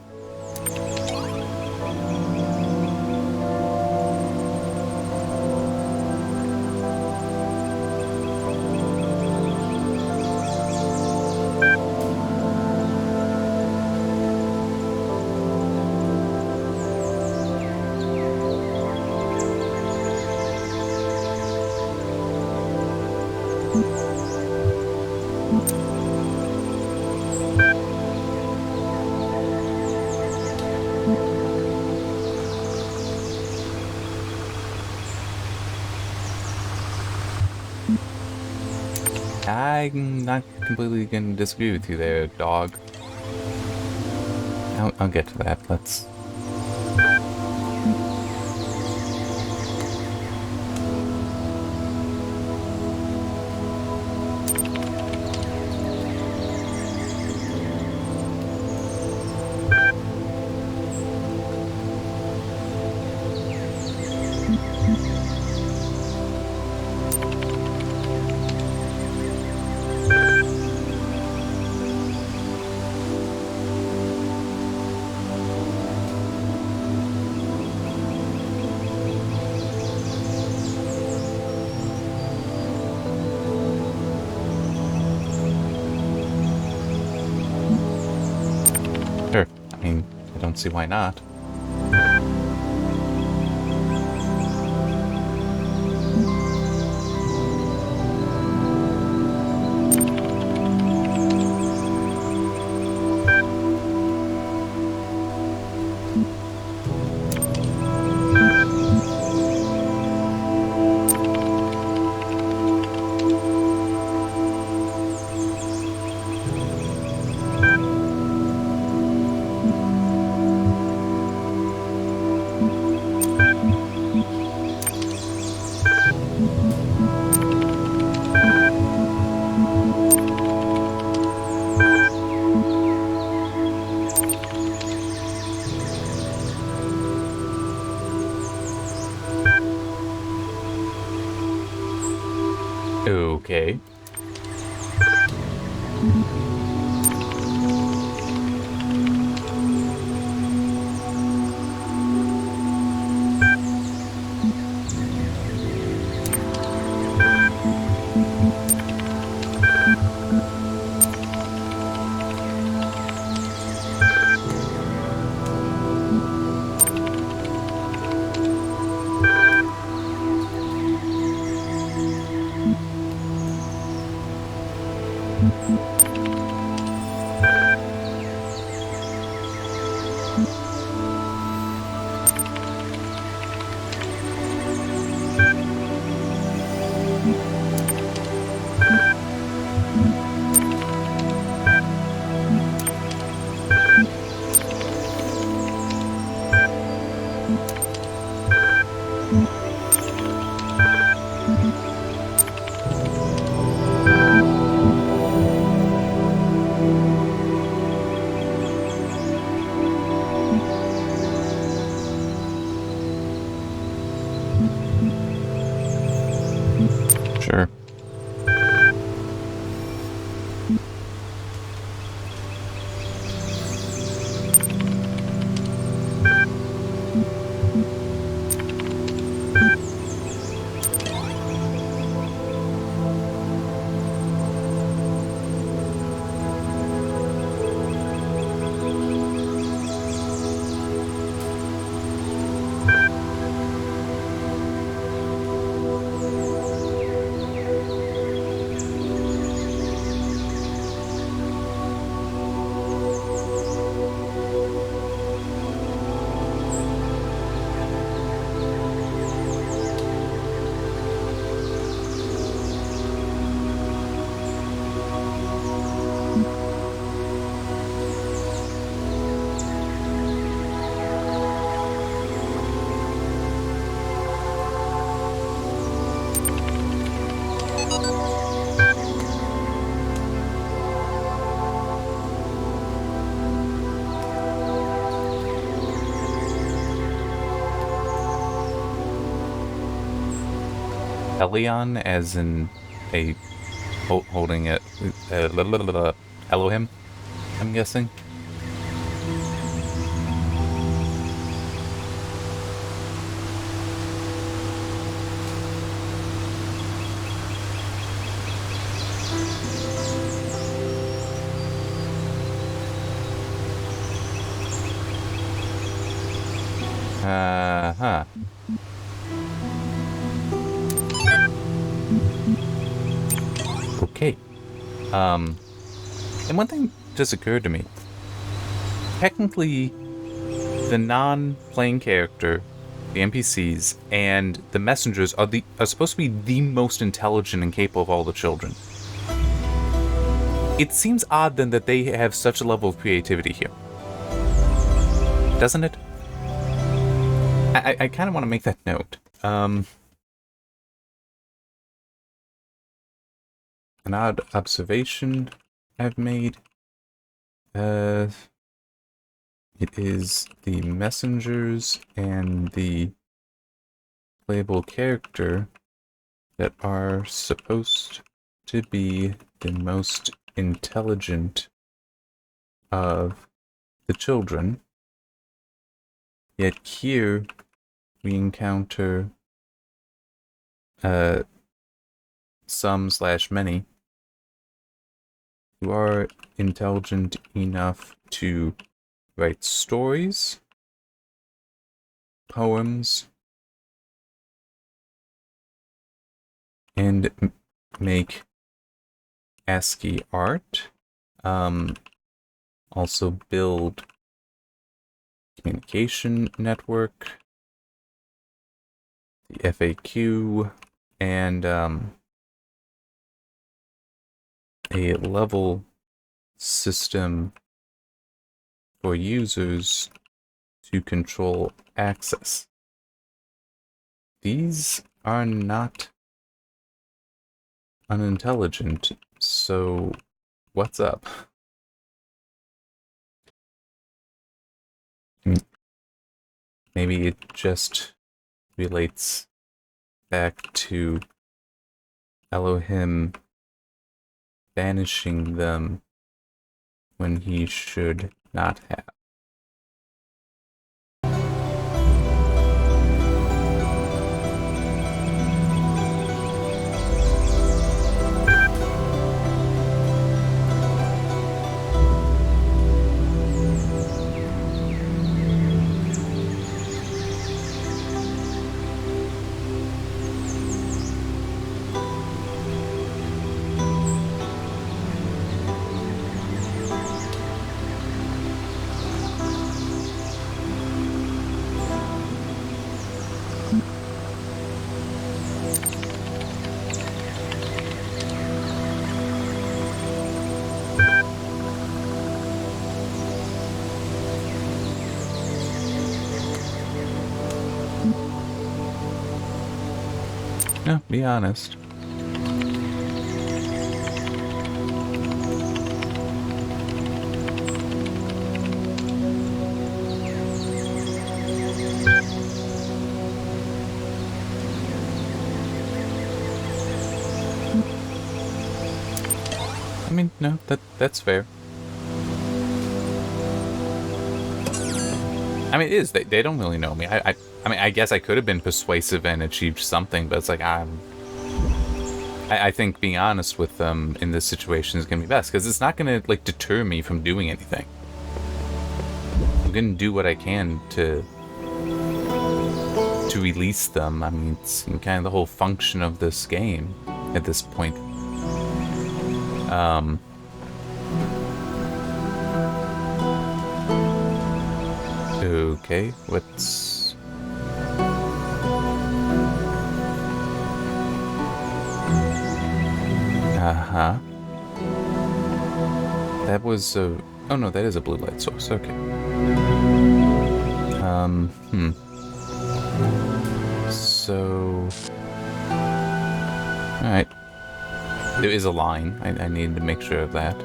I'm not completely gonna disagree with you there, dog. I'll get to that. Let's... Sure. I mean, I don't see why not. Okay. Sure. Elion, as in a holding it, Elohim, I'm guessing. Huh. Okay. And one thing just occurred to me. Technically, the non-playing character, the NPCs, and the messengers are supposed to be the most intelligent and capable of all the children. It seems odd then that they have such a level of creativity here. Doesn't it? I kind of want to make that note. An odd observation I've made. It is the messengers and the playable character that are supposed to be the most intelligent of the children. Yet here we encounter some/many who are intelligent enough to write stories, poems, and make ASCII art. Also build communication network, the FAQ, and a level system for users to control access. These are not unintelligent, so what's up? Maybe it just relates back to Elohim banishing them when he should not have. No, be honest. I mean, no, that's fair. I mean, it is. They don't really know me. I mean, I guess I could have been persuasive and achieved something, but it's like I think being honest with them in this situation is gonna be best, because it's not gonna like deter me from doing anything. I'm gonna do what I can to release them. I mean, it's kind of the whole function of this game at this point. Okay, what's... Uh-huh. That was a... Oh no, that is a blue light source, okay. So... Alright. There is a line. I need to make sure of that.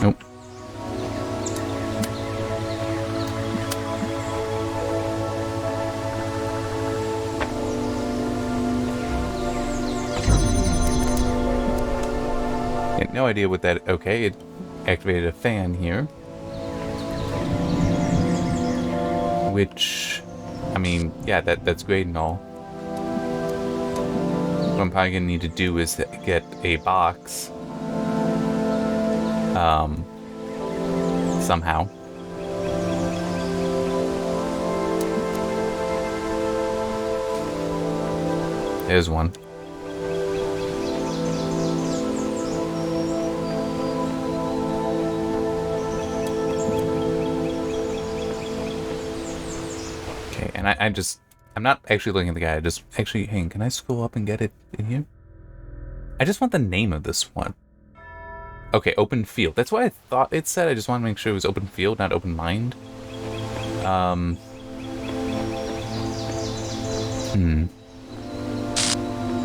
Nope. No idea what that... Okay, it activated a fan here. Which... I mean, yeah, that's great and all. What I'm probably gonna need to do is get a box. Somehow. There's one. Okay, and I'm not actually looking at the guy. I just actually, hang. Can I scroll up and get it in here? I just want the name of this one. Okay, open field. That's what I thought it said. I just want to make sure it was open field, not open mind.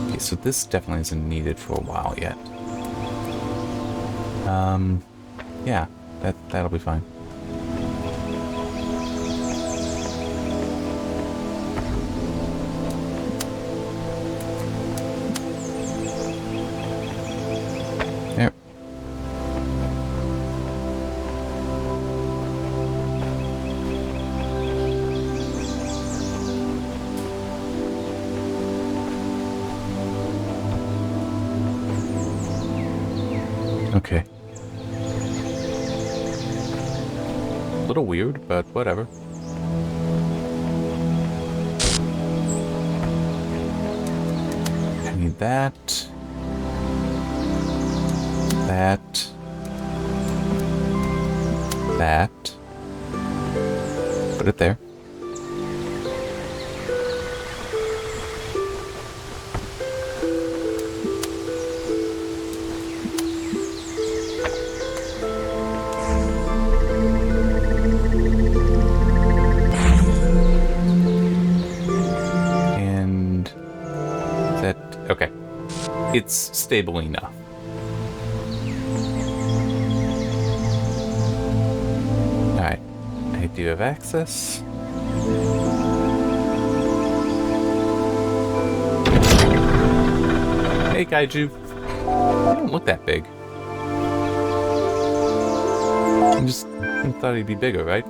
Okay, so this definitely isn't needed for a while yet. Yeah, that'll be fine. There. Okay. A little weird, but whatever. I need that. That. That. Put it there. And that, okay. It's stable enough. Alright. I do have access. Hey, Kaiju. You don't look that big. I just thought he'd be bigger, right?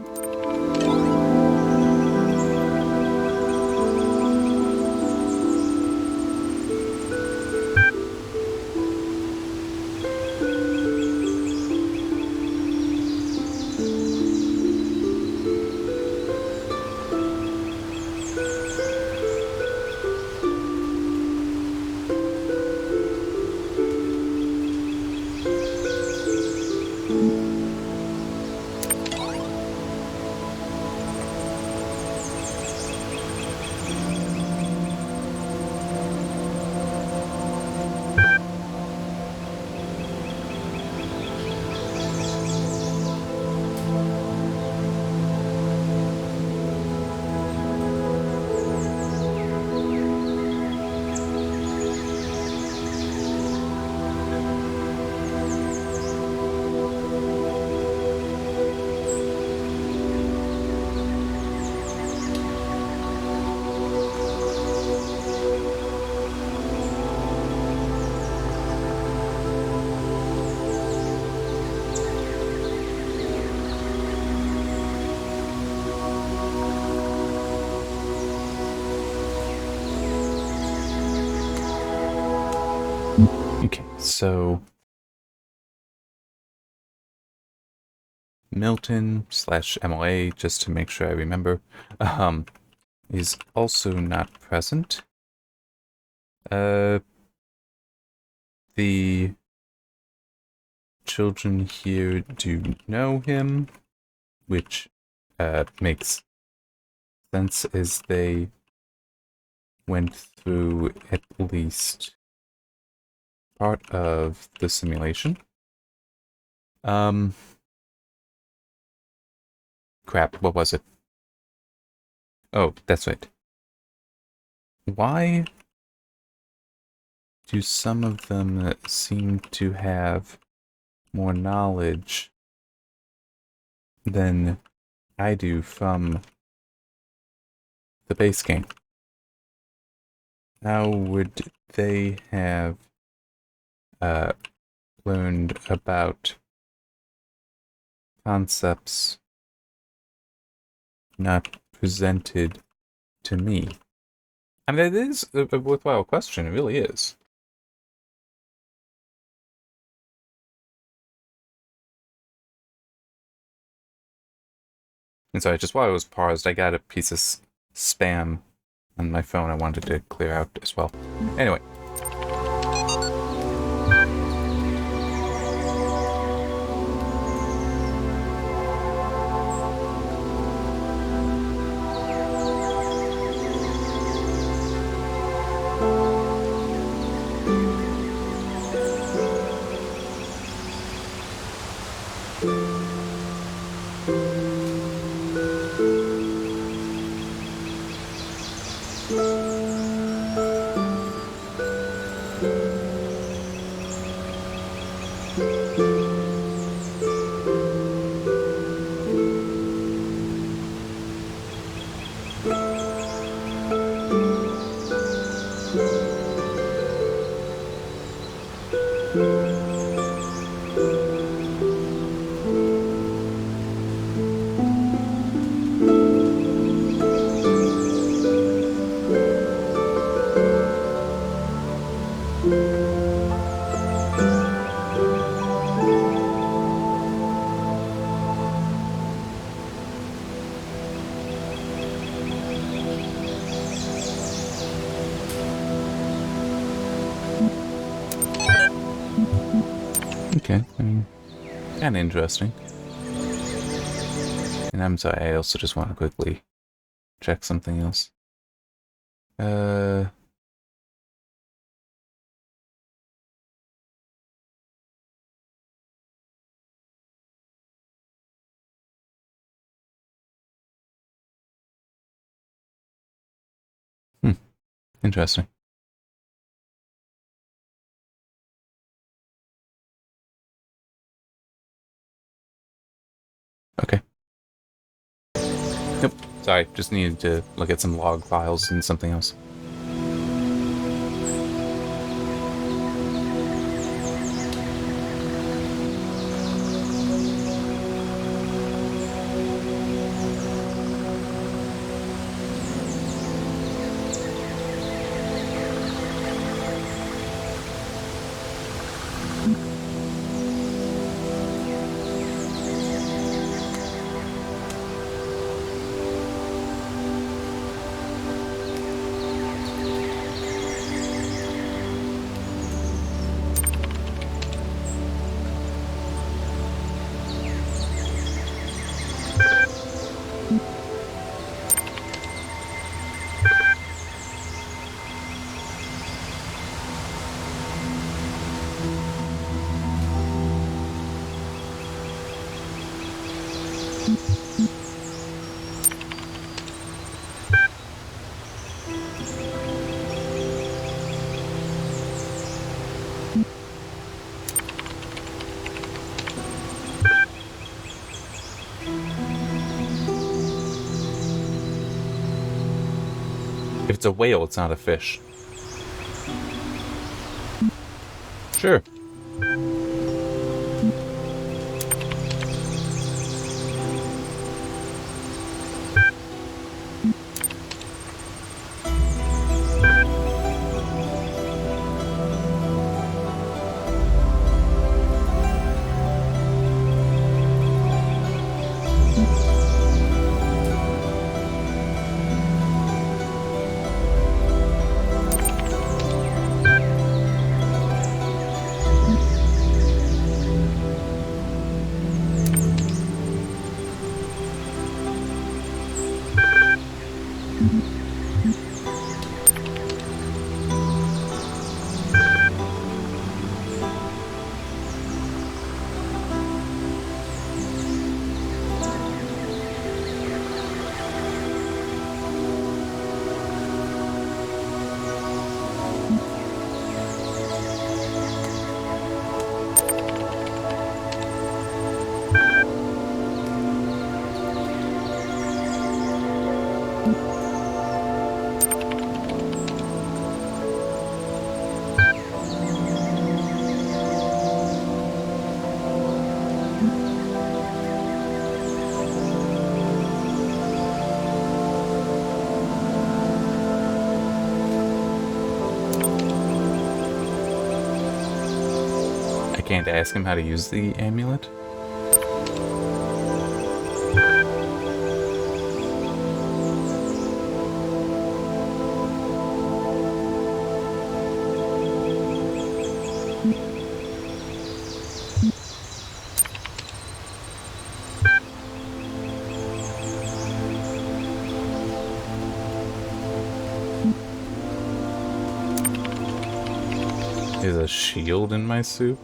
Okay, so Milton / MLA, just to make sure I remember, is also not present. The children here do know him, which makes sense as they went through at least part of the simulation. Crap, what was it? Oh, that's right. Why do some of them seem to have more knowledge than I do from the base game? How would they have learned about concepts not presented to me? I mean, that is a worthwhile question. It really is. And so just while I was paused, I got a piece of spam on my phone I wanted to clear out as well. Anyway. kind of interesting. And I'm sorry, I also just want to quickly check something else. Interesting. Okay. Nope. Sorry, just needed to look at some log files and something else. If it's a whale, it's not a fish. Sure. Can't ask him how to use the amulet? Is a shield in my soup?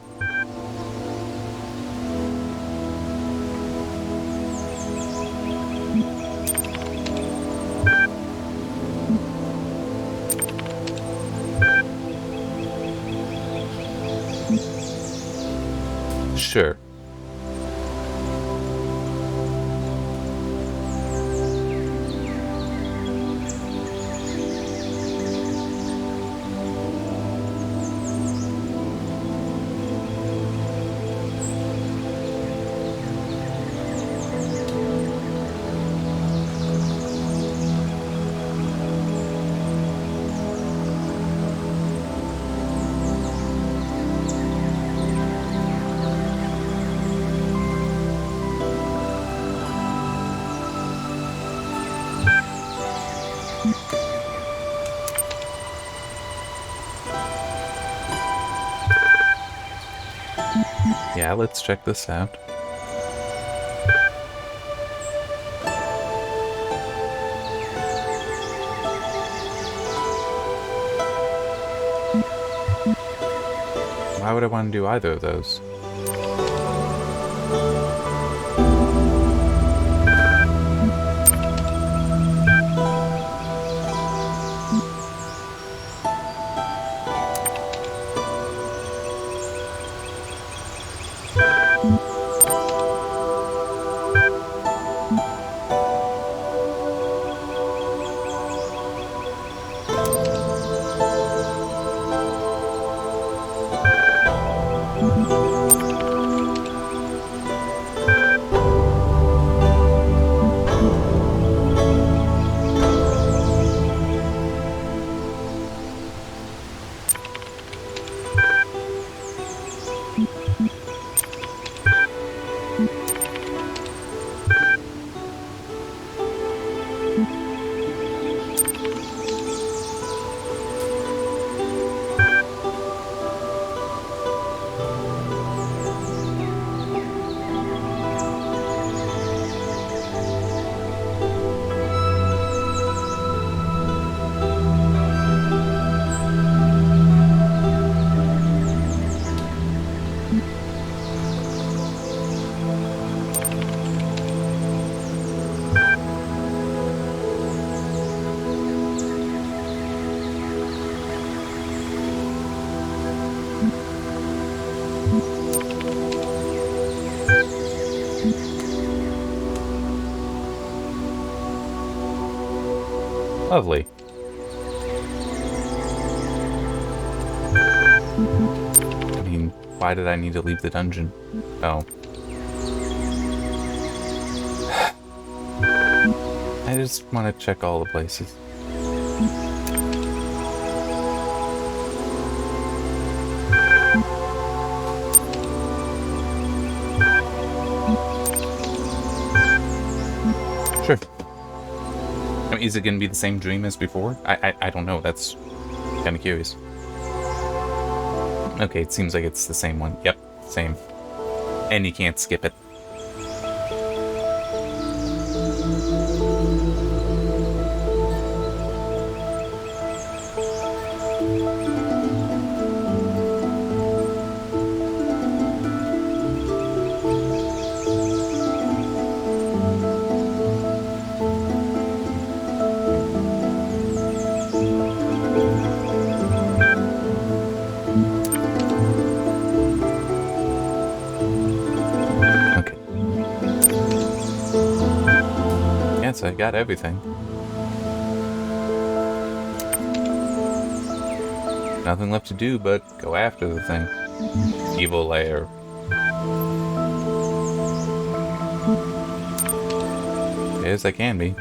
Sure. Yeah, let's check this out. why would I want to do either of those? Lovely. I mean, why did I need to leave the dungeon? Oh. I just want to check all the places. Sure. I mean, is it going to be the same dream as before? I don't know. That's kind of curious. Okay, it seems like it's the same one. Yep, same. And you can't skip it. I got everything. Nothing left to do but go after the thing. Evil lair. As I can be.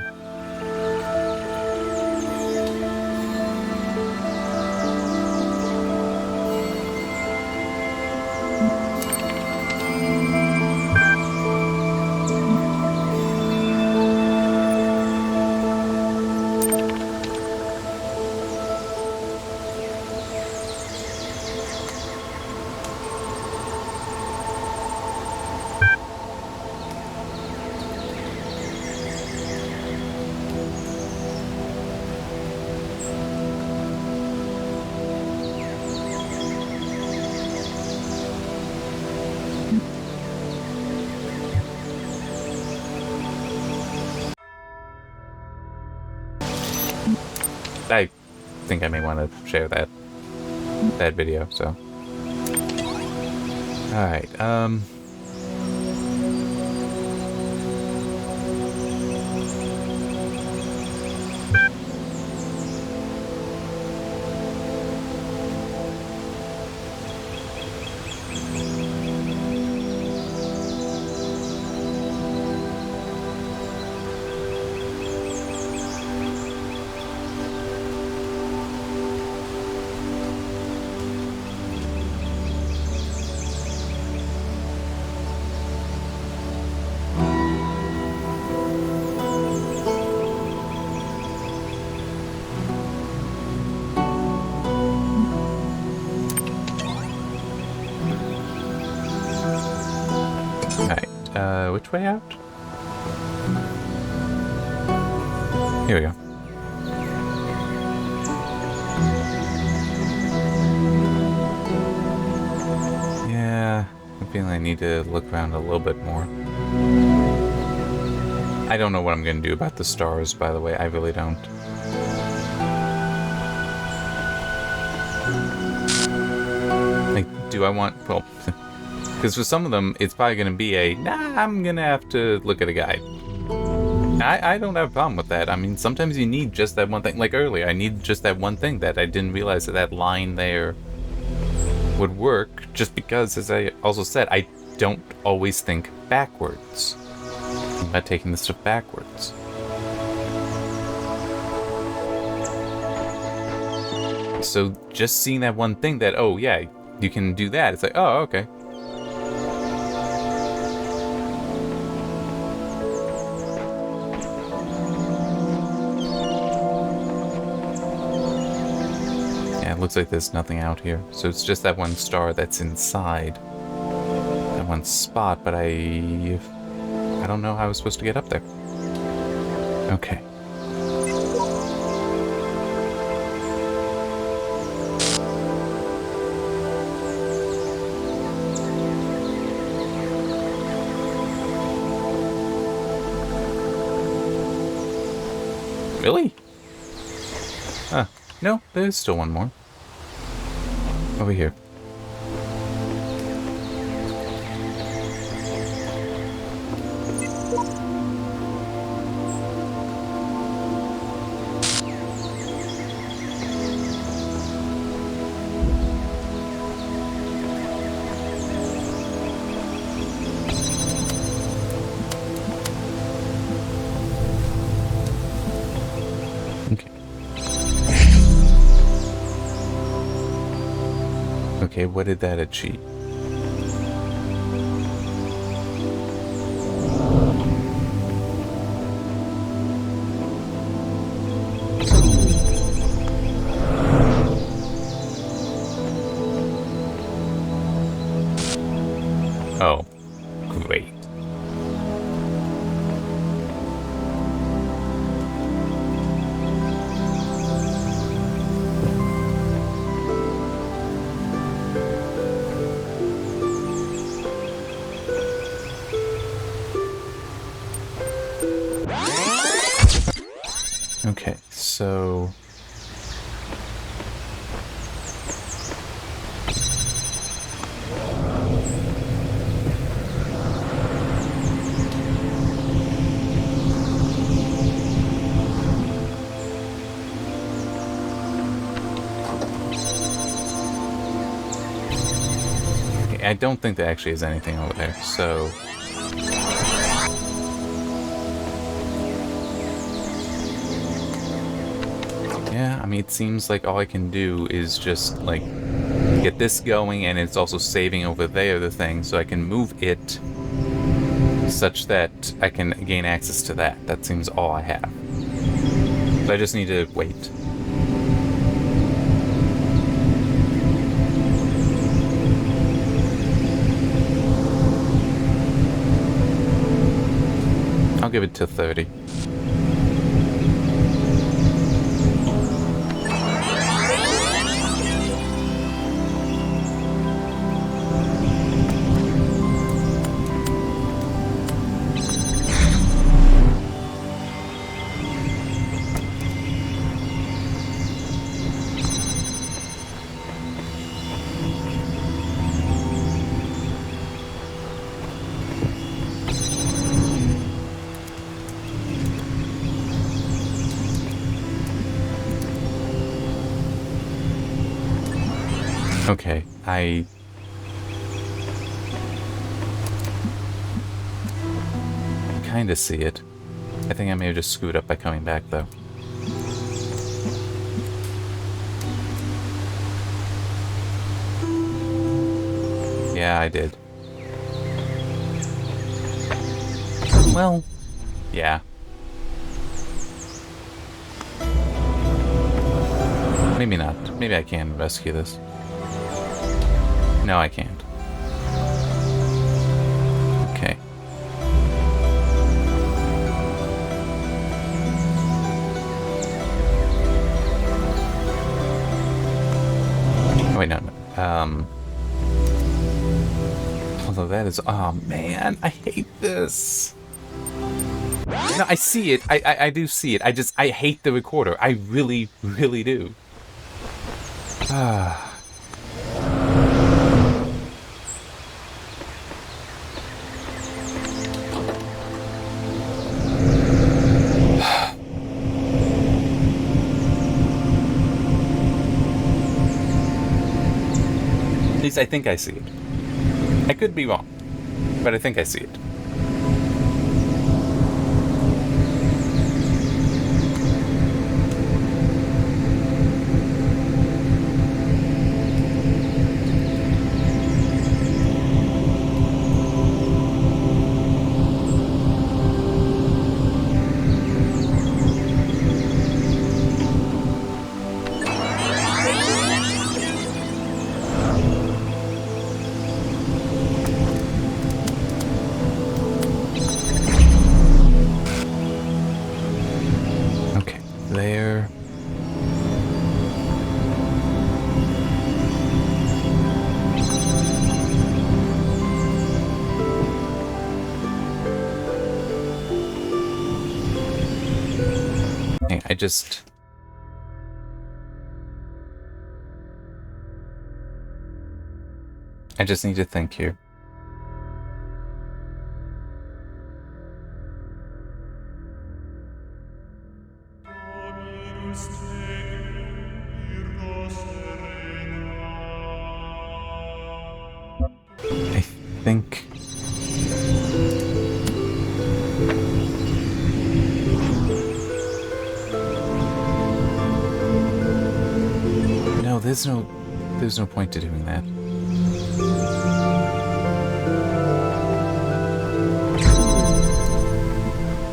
I think I may want to share that video, so. Alright, which way out? Here we go. feeling I need to look around a little bit more. I don't know what I'm going to do about the stars, by the way. I really don't. Like, do I want... Well, because for some of them, it's probably going to be a, nah, I'm going to have to look at a guide. I don't have a problem with that. I mean, sometimes you need just that one thing. Like earlier, I need just that one thing that I didn't realize that line there would work, just because, as I also said, I don't always think backwards. I'm about taking this stuff backwards. So just seeing that one thing that, oh yeah, you can do that, it's like, oh, okay. Looks like there's nothing out here, so it's just that one star that's inside that one spot, but I don't know how I was supposed to get up there. Okay. Really? Huh. No, there's still one more. Over here. Okay, what did that achieve? Oh, great. Okay, so... Okay, I don't think there actually is anything over there, so... Yeah, I mean, it seems like all I can do is just, like, get this going, and it's also saving over there the thing, so I can move it such that I can gain access to that. That seems all I have. So I just need to wait. I'll give it to 30. Okay, I kind of see it. I think I may have just screwed up by coming back, though. Yeah, I did. Well, yeah. Maybe not. Maybe I can rescue this. No, I can't. Okay. Wait, no. Although that is... Oh, man. I hate this. No, I see it. I do see it. I hate the recorder. I really, really do. Ah. At least I think I see it. I could be wrong, but I think I see it. There. Hey, I just need to think here. I think... No, there's no point to doing that.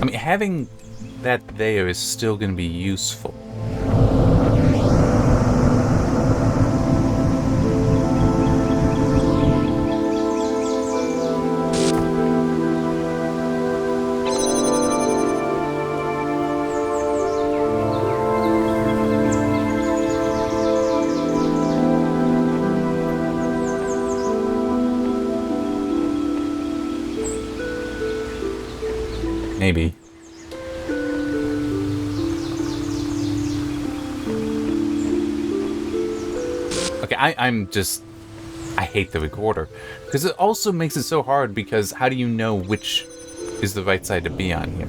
I mean, having that there is still going to be useful. Maybe. Okay, I hate the recorder. Because it also makes it so hard because how do you know which is the right side to be on here?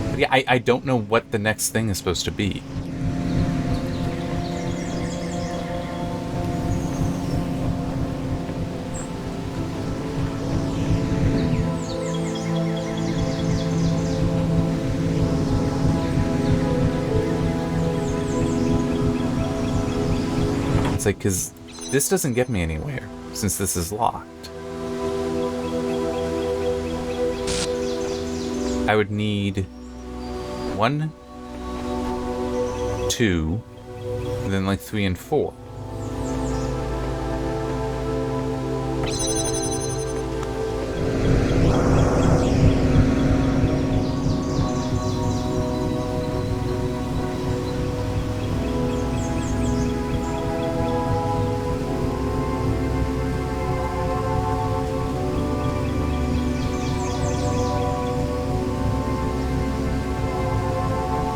But yeah, I don't know what the next thing is supposed to be. Like, because this doesn't get me anywhere since this is locked. I would need 1, 2, and then like 3 and 4.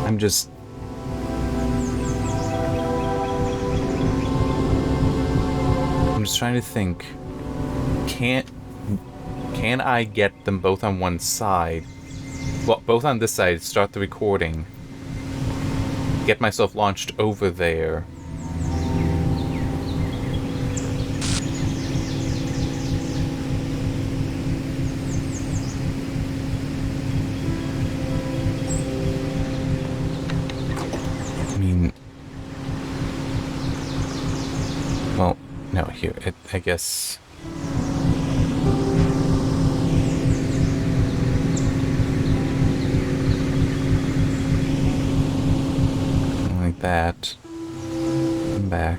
I'm just trying to think. Can I get them both on one side? Well, both on this side, start the recording. Get myself launched over there. Well, no, here, I guess... like that. Come back.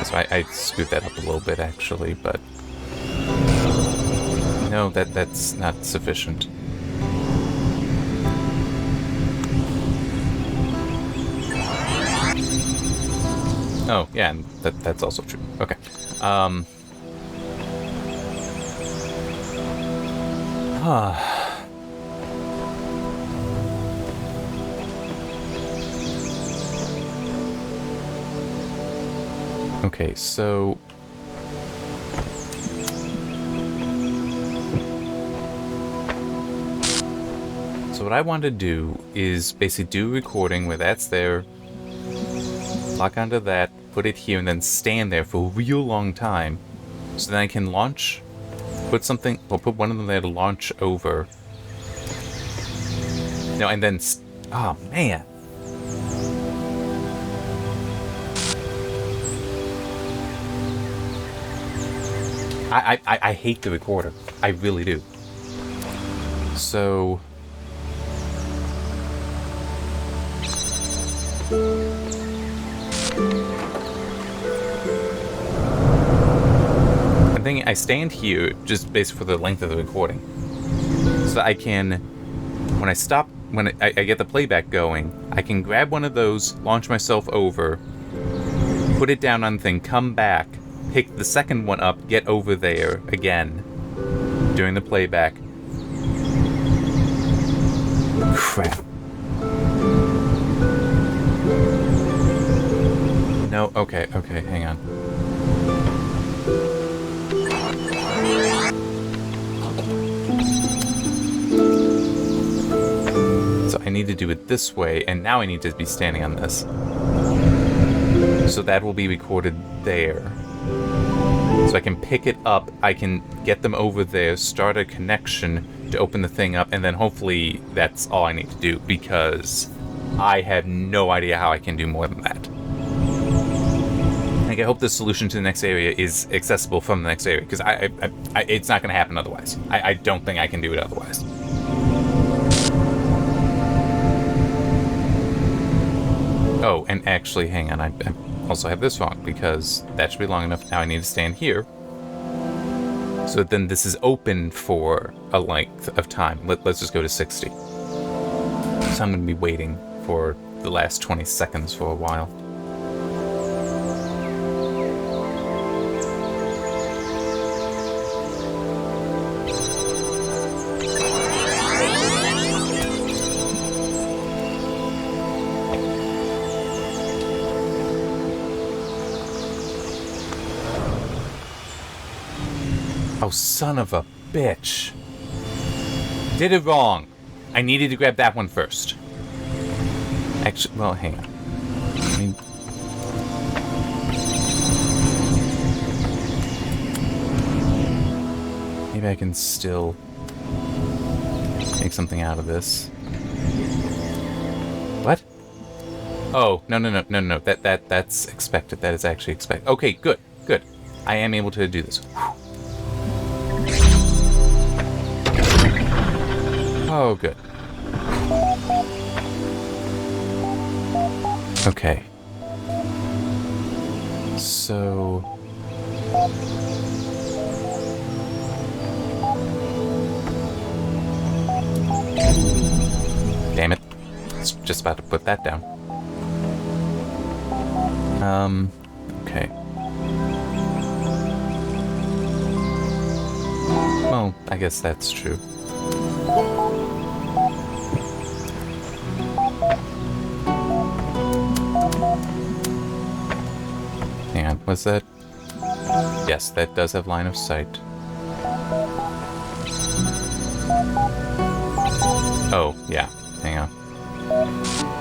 so I screwed that up a little bit, actually, but... No, that's not sufficient. Oh, yeah, and that's also true. Okay. Okay, so... So what I want to do is basically do a recording where that's there, lock onto that, put it here, and then stand there for a real long time. So then I can launch, put something, or put one of them there to launch over. No, and then, oh man. I hate the recorder. I really do. So... I'm thinking I stand here just based for the length of the recording. So that I can, when I stop, when I get the playback going, I can grab one of those, launch myself over, put it down on the thing, come back, pick the second one up, get over there again during the playback. Crap. No, okay, hang on. So I need to do it this way, and now I need to be standing on this. So that will be recorded there. So I can pick it up, I can get them over there, start a connection to open the thing up, and then hopefully that's all I need to do, because I have no idea how I can do more than that. Like, I hope the solution to the next area is accessible from the next area, because it's not going to happen otherwise. I don't think I can do it otherwise. Oh, and actually, hang on, I also have this wrong, because that should be long enough. Now I need to stand here. So then this is open for a length of time. Let's just go to 60. So I'm going to be waiting for the last 20 seconds for a while. Oh, son of a bitch. Did it wrong. I needed to grab that one first. Actually, well, hang on. I mean... Maybe I can still make something out of this. What? Oh, no. That's expected. That is actually expected. Okay, good. I am able to do this. Whew. Oh, good. Okay. So... Damn it. I was just about to put that down. Okay. Well, I guess that's true. Hang on, was that? Yes, that does have line of sight. Oh, yeah. Hang on.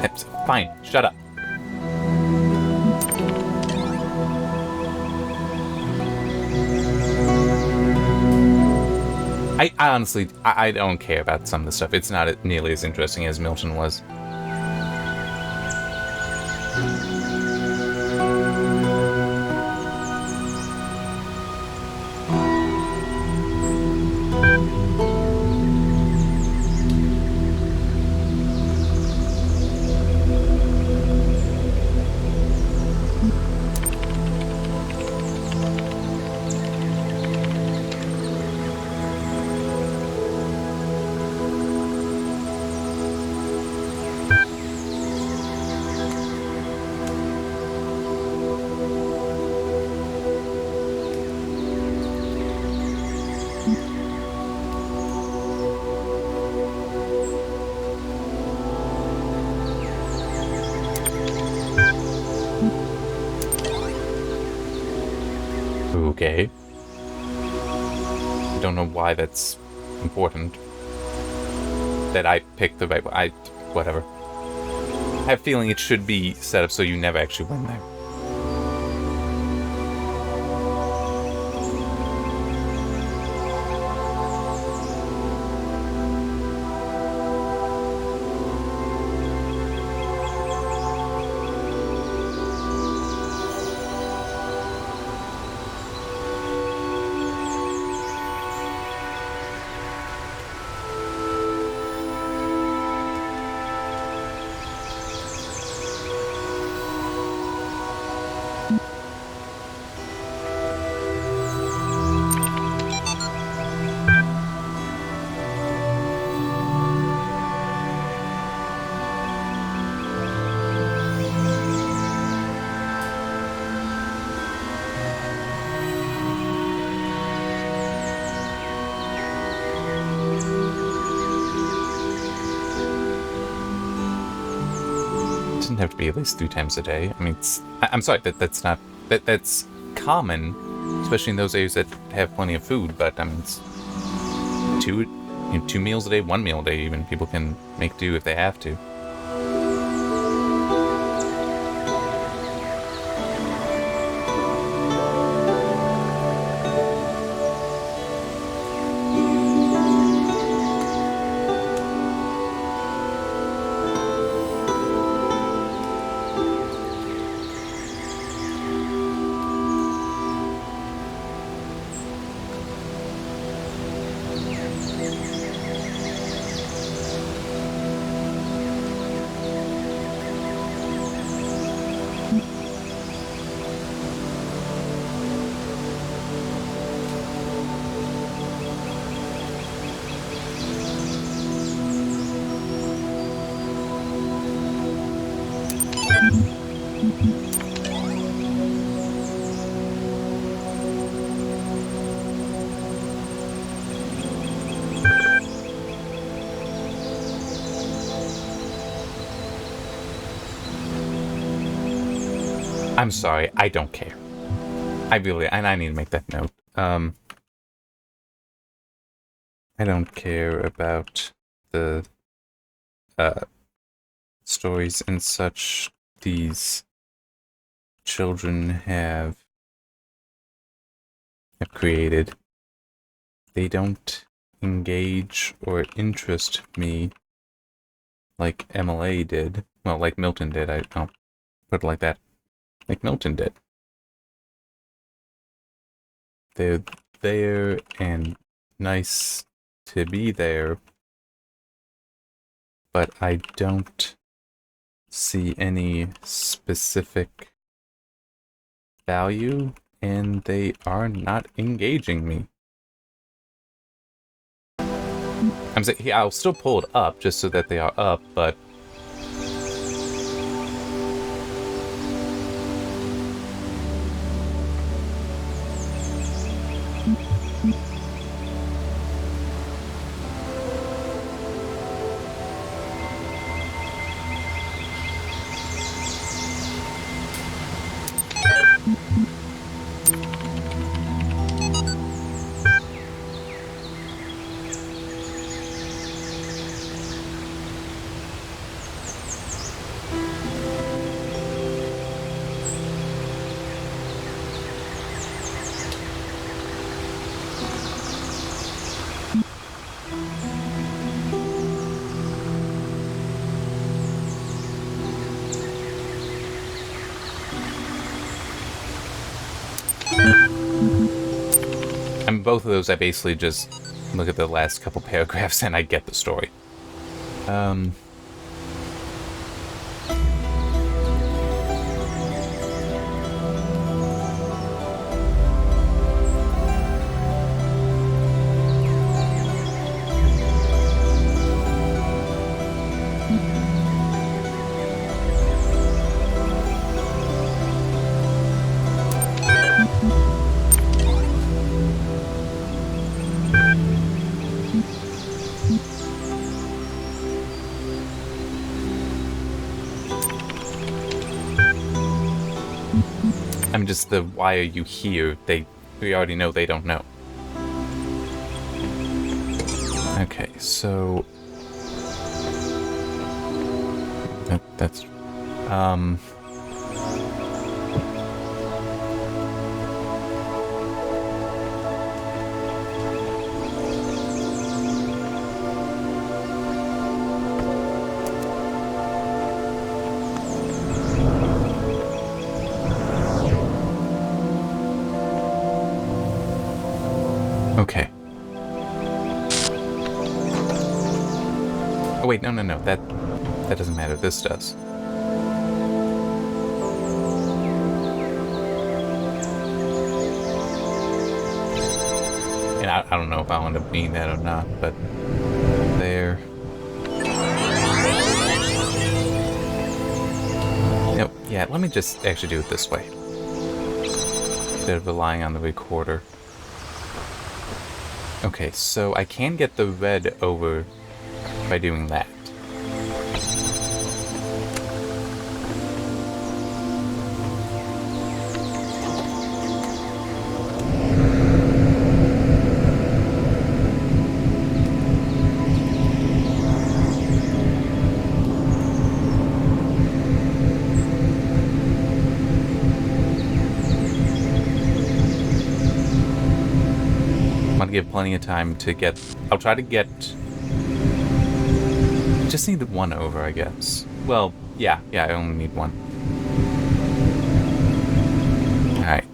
It's fine. Shut up. I honestly, I don't care about some of the stuff. It's not nearly as interesting as Milton was. Okay. I don't know why that's important. That I picked the right one. Whatever. I have a feeling it should be set up so you never actually win there. Doesn't have to be at least 3 times a day. I mean, I'm sorry, that's not... That's common, especially in those areas that have plenty of food, but I mean, it's 2 meals a day, 1 meal a day even. People can make do if they have to. I'm sorry, I don't care. I need to make that note. I don't care about the stories and such these children have created. They don't engage or interest me like MLA did. Well, like Milton did. I'll put it like that. Like Milton did. They're there and nice to be there, but I don't see any specific value, and they are not engaging me. I'm saying, I'll still pull it up just so that they are up, but I mean, both of those, I basically just look at the last couple paragraphs and I get the story. I'm just the why are you here? They we already know they don't know. Okay, so... That's... Okay. Oh wait, no, that doesn't matter. This does. And I don't know if I'll end up needing that or not, but there. Nope. Yeah, let me just actually do it this way, instead of relying on the recorder. Okay, so I can get the red over by doing that. Give plenty of time to get... I'll try to get... Just need the one over, I guess. Well, yeah, I only need one. Alright.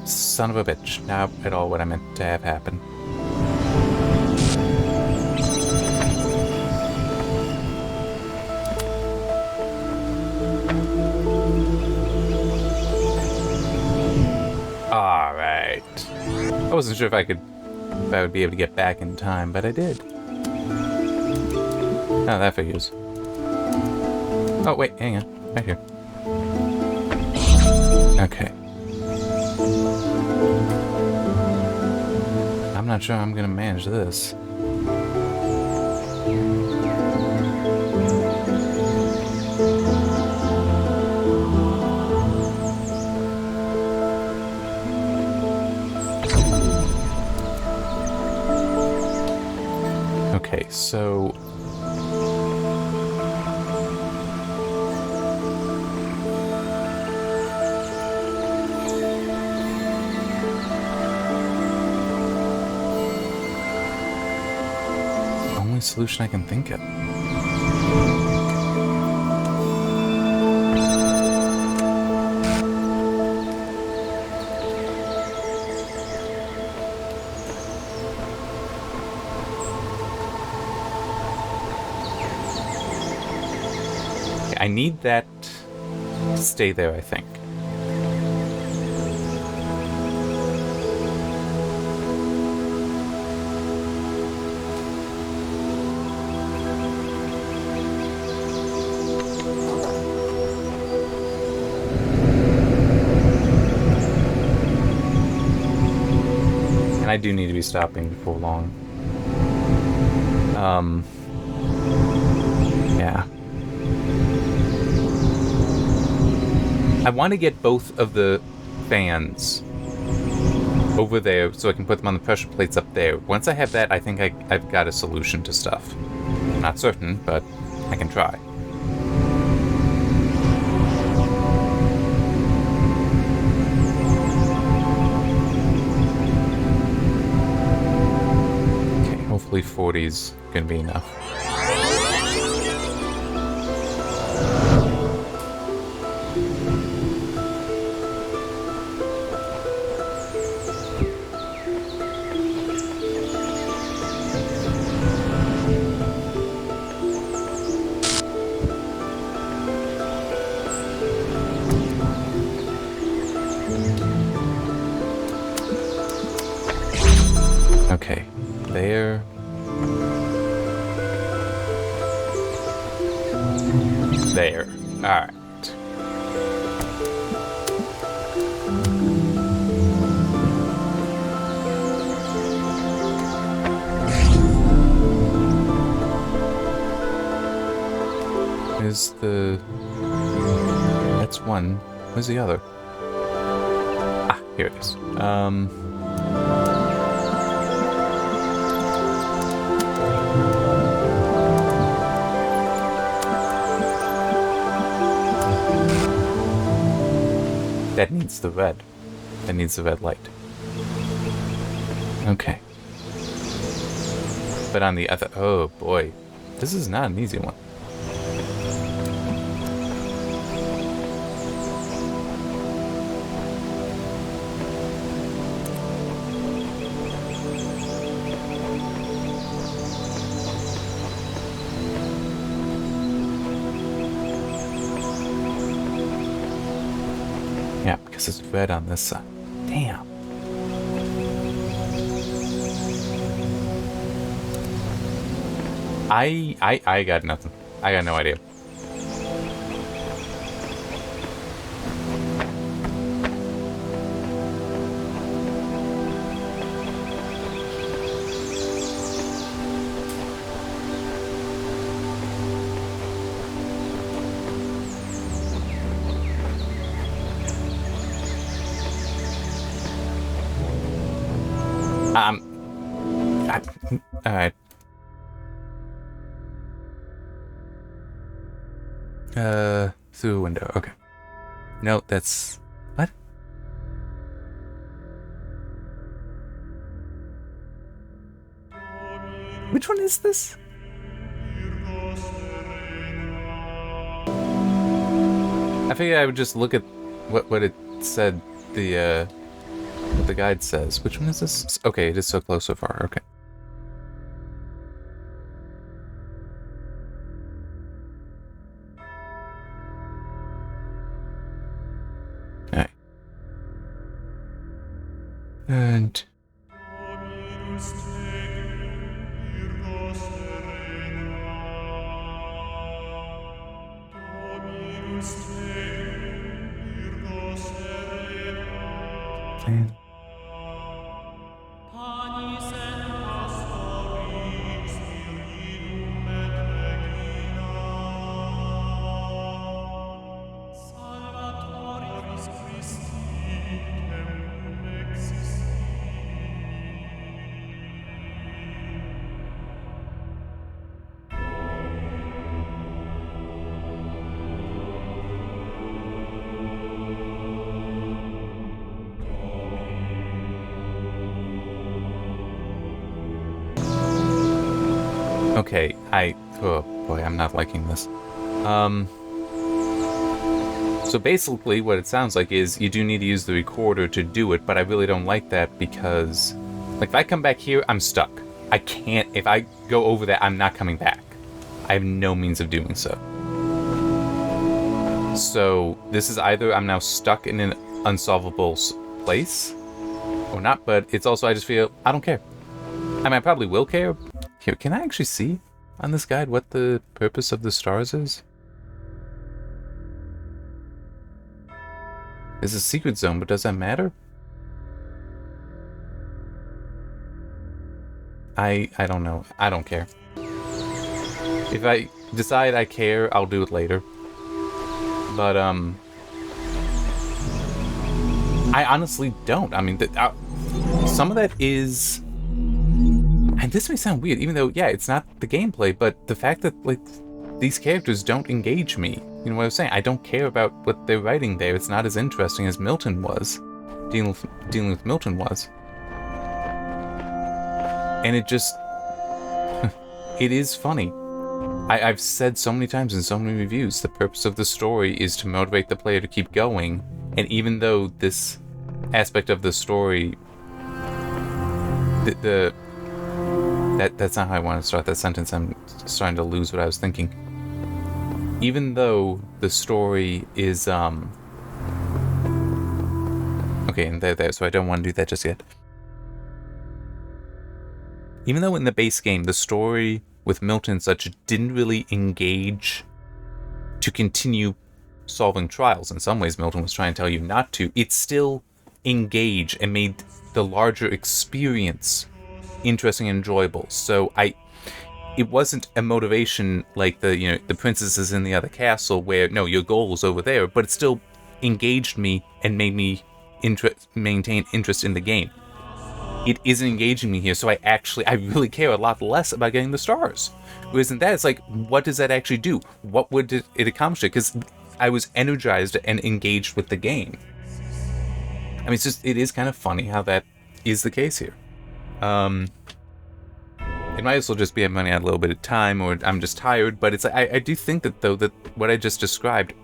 Son of a bitch. Not at all what I meant to have happen. Alright. I wasn't sure if I would be able to get back in time, but I did. Oh, that figures. Oh, wait, hang on. Right here. Okay. I'm not sure I'm gonna manage this. Okay, so... solution I can think of. Okay, I need that to stay there, I think. I do need to be stopping before long. Yeah. I want to get both of the fans over there so I can put them on the pressure plates up there. Once I have that, I think I've got a solution to stuff. Not certain, but I can try. Hopefully 40's gonna be enough. Okay, there. There. Alright. Where's the... That's one. Where's the other? Ah, here it is. That needs the red. That needs the red light. Okay. But on the other... Oh, boy. This is not an easy one. Yeah, because it's red on this side. Damn. I got nothing. I got no idea. Alright. Through a window. Okay. No, that's... What? Which one is this? I figured I would just look at what it said, what the guide says. Which one is this? Okay, it is so close so far. Okay. Alright. And... And... Okay, oh boy, I'm not liking this. So basically what it sounds like is you do need to use the recorder to do it, but I really don't like that because, like, if I come back here, I'm stuck. I can't, if I go over that, I'm not coming back. I have no means of doing so. So this is either I'm now stuck in an unsolvable place or not, but it's also I just feel I don't care. I mean, I probably will care. Here, can I actually see on this guide what the purpose of the stars is? It's a secret zone, but does that matter? I don't know. I don't care. If I decide I care, I'll do it later. But, I honestly don't. I mean, some of that is... And this may sound weird, even though, yeah, it's not the gameplay, but the fact that, like, these characters don't engage me. You know what I was saying? I don't care about what they're writing there. It's not as interesting as Milton was. Dealing with Milton was. And it just... it is funny. I've said so many times in so many reviews, the purpose of the story is to motivate the player to keep going. And even though this aspect of the story... That's not how I want to start that sentence. I'm starting to lose what I was thinking. Even though the story is, okay, and there, so I don't want to do that just yet. Even though in the base game, the story with Milton and such didn't really engage to continue solving trials. In some ways, Milton was trying to tell you not to. It still engaged and made the larger experience interesting and enjoyable. So it wasn't a motivation like the princesses in the other castle where, no, your goal is over there, but it still engaged me and made me maintain interest in the game. It isn't engaging me here, so I really care a lot less about getting the stars. Whereas in that, it's like, what does that actually do? What would it accomplish? Because I was energized and engaged with the game. I mean, it is kind of funny how that is the case here. It might as well just be I'm running out a little bit of time, or I'm just tired, but it's I do think that, though, that what I just described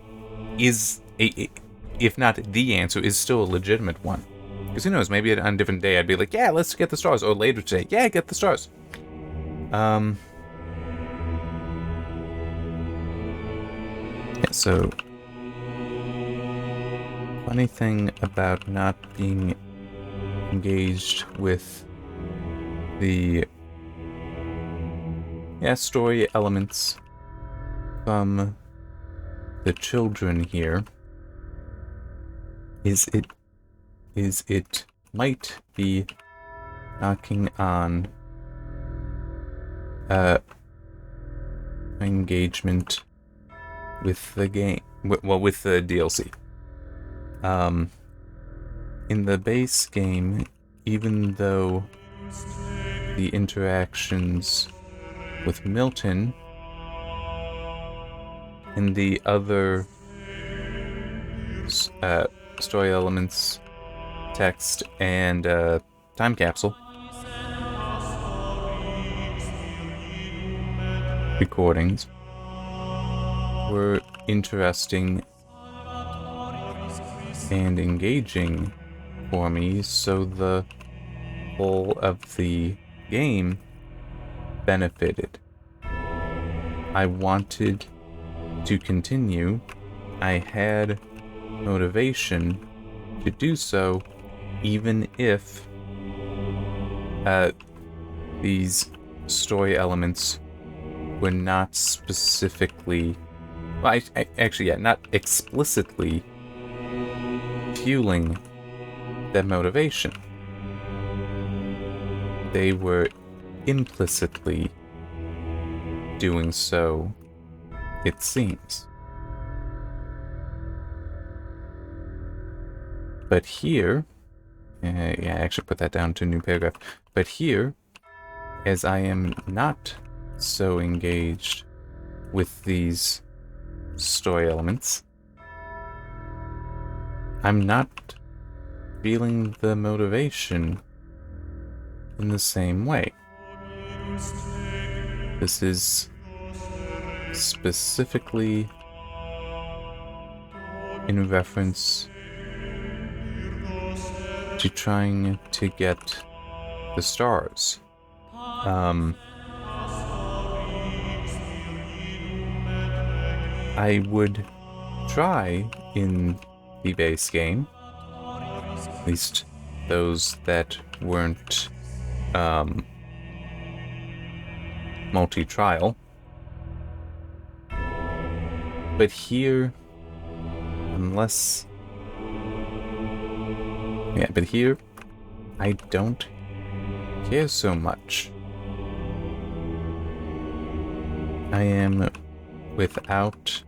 is, if not the answer, is still a legitimate one. Because who knows, maybe on a different day I'd be like, yeah, let's get the stars, or later today, yeah, get the stars. Yeah, so, funny thing about not being engaged with the story elements from the children here is it might be knocking on engagement with the game, with the DLC. In the base game, even though the interactions with Milton and the other story elements, text, and time capsule recordings were interesting and engaging for me, so the whole of the game benefited. I wanted to continue. I had motivation to do so, even if these story elements were not specifically, well, not explicitly fueling that motivation. They were implicitly doing so, it seems. But here, I actually put that down to a new paragraph. But here, as I am not so engaged with these story elements, I'm not feeling the motivation in the same way. This is specifically in reference to trying to get the stars. I would try in the base game, at least those that weren't multi-trial. But here, but here, I don't care so much. I am without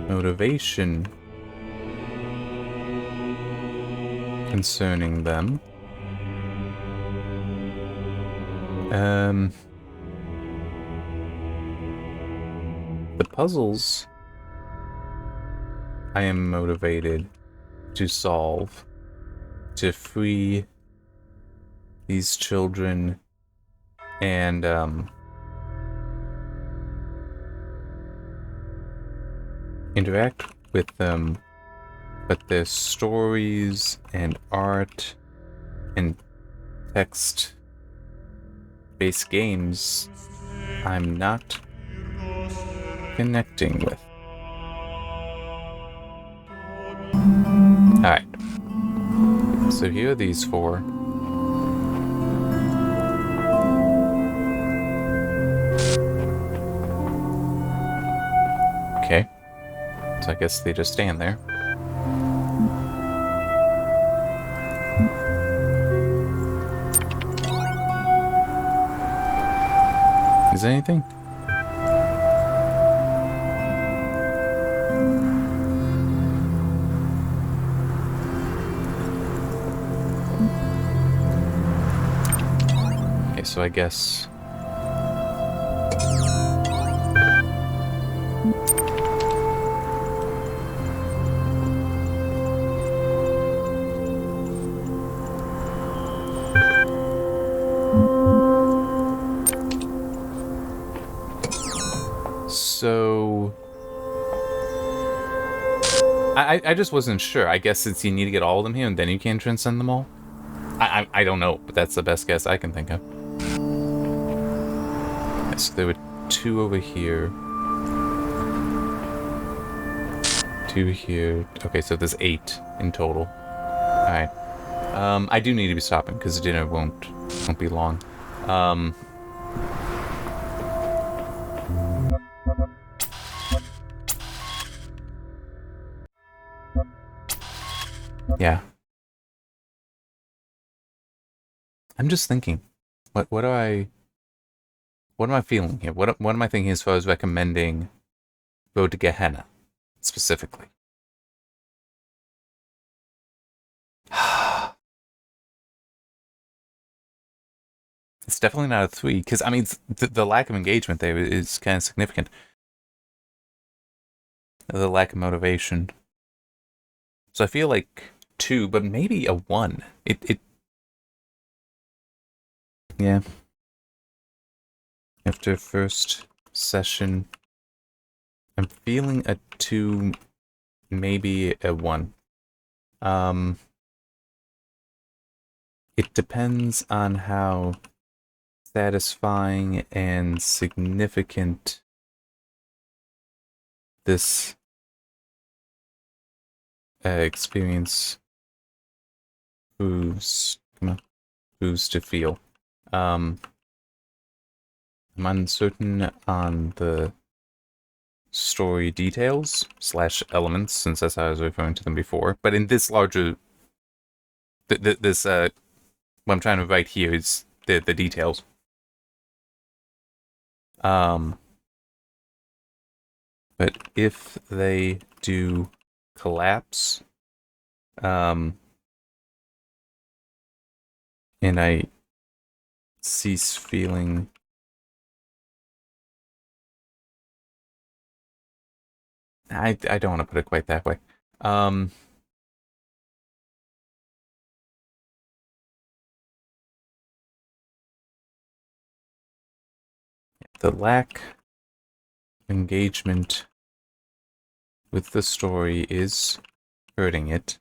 motivation concerning them. The puzzles I am motivated to solve, to free these children and interact with them, but their stories and art and text-based games I'm not connecting with. Alright. So here are these four. Okay. So I guess they just stand there. there anything? Okay, so I guess... So... I just wasn't sure. I guess it's you need to get all of them here and then you can transcend them all? I don't know, but that's the best guess I can think of. Okay, so there were 2 over here. 2 here. Okay, so there's 8 in total. Alright. I do need to be stopping because the dinner won't be long. Yeah. I'm just thinking. What am I feeling here? What am I thinking as far as recommending Road to Gehenna specifically? It's definitely not a 3 because I mean the lack of engagement there is kind of significant. The lack of motivation. So I feel like 2, but maybe a 1. Yeah. After first session, I'm feeling a 2, maybe a 1. It depends on how satisfying and significant this experience proves to feel. I'm uncertain on the story details / elements, since that's how I was referring to them before. But in this larger, this what I'm trying to write here is the details. But if they do collapse, and I cease feeling I don't want to put it quite that way. The lack of engagement with the story is hurting it.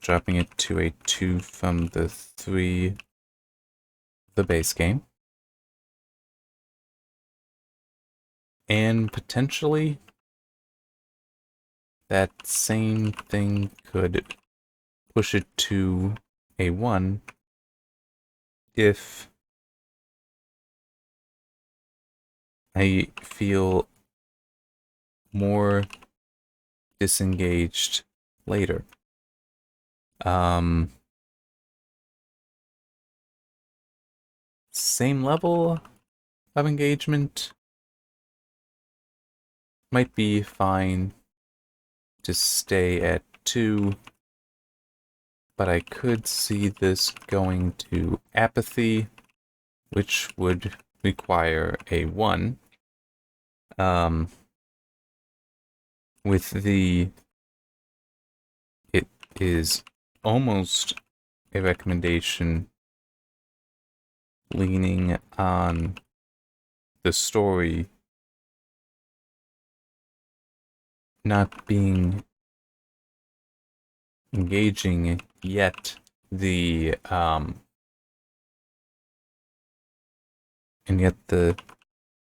Dropping it to a 2 from the 3, the base game. And potentially that same thing could push it to a 1 if I feel more disengaged later. Same level of engagement might be fine to stay at 2, but I could see this going to apathy, which would require a 1. With the... It is almost a recommendation leaning on the story not being engaging yet, and yet the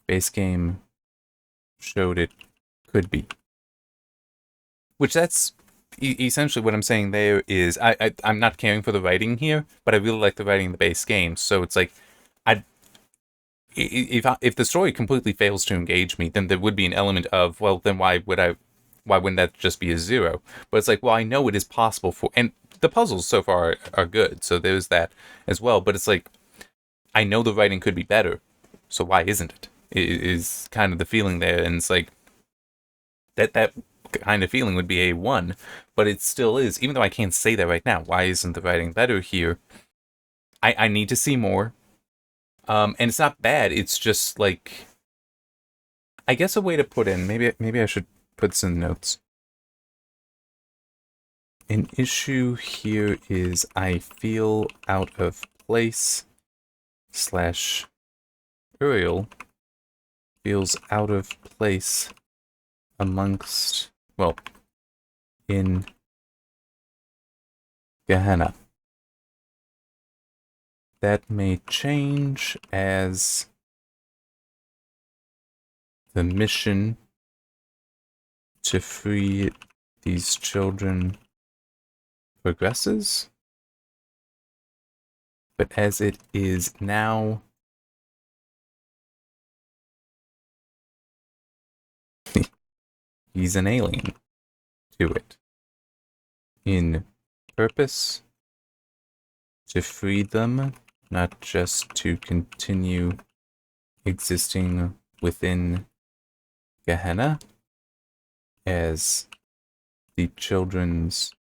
base game showed it could be. Which that's essentially what I'm saying there is I'm not caring for the writing here, but I really like the writing in the base game. So it's like, if the story completely fails to engage me, then there would be an element of, well, then why wouldn't that just be a 0? But it's like, well, I know it is possible for, and the puzzles so far are good, so there's that as well. But it's like, I know the writing could be better, so why isn't it? Is kind of the feeling there, and it's like that kind of feeling would be a 1, but it still is. Even though I can't say that right now, why isn't the writing better here? I need to see more. And it's not bad. It's just like, I guess a way to put in, maybe I should put this in notes. An issue here is I feel out of place / Uriel feels out of place amongst, well, in Gehenna. That may change as the mission to free these children progresses. But as it is now, he's an alien to it. In purpose, to free them, not just to continue existing within Gehenna, as the children's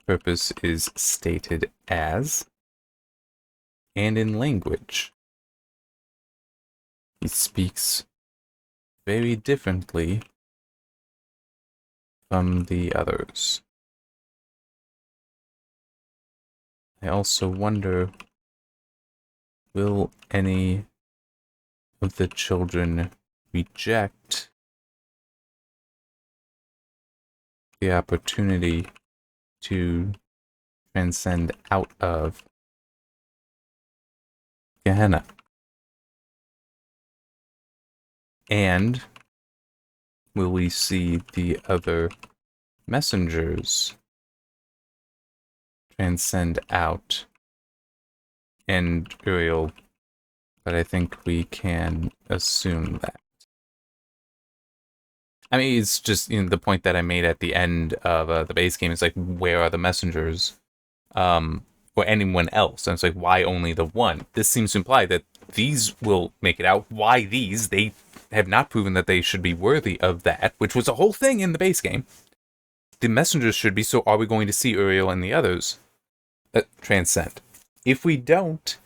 purpose is stated as, and in language. He speaks very differently from the others. I also wonder, will any of the children reject the opportunity to transcend out of Gehenna? And will we see the other messengers transcend out? And Uriel, but I think we can assume that. I mean, it's just, the point that I made at the end of the base game is like, where are the messengers? Or anyone else? And it's like, why only the one? This seems to imply that these will make it out. Why these? They have not proven that they should be worthy of that, which was a whole thing in the base game. The messengers should be, so are we going to see Uriel and the others transcend? If we don't,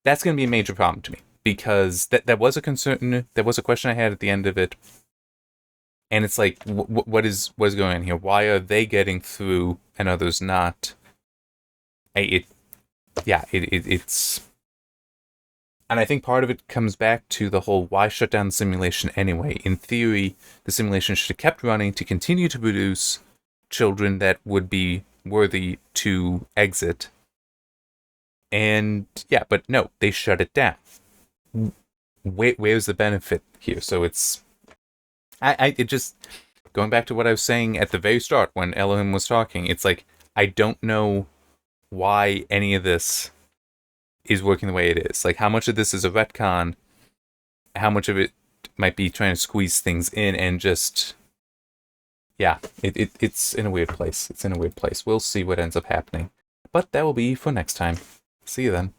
that's going to be a major problem to me, because that was a concern. That was a question I had at the end of it, and it's like, what is going on here? Why are they getting through and others not? It's, and I think part of it comes back to the whole, why shut down the simulation anyway? In theory, the simulation should have kept running to continue to produce children that would be worthy to exit. And yeah, but no, they shut it down. Where's the benefit here? So it's, it just, going back to what I was saying at the very start when Elohim was talking, it's like, I don't know why any of this is working the way it is. Like, how much of this is a retcon? How much of it might be trying to squeeze things in and just, yeah, it's in a weird place. It's in a weird place. We'll see what ends up happening. But that will be for next time. See you then.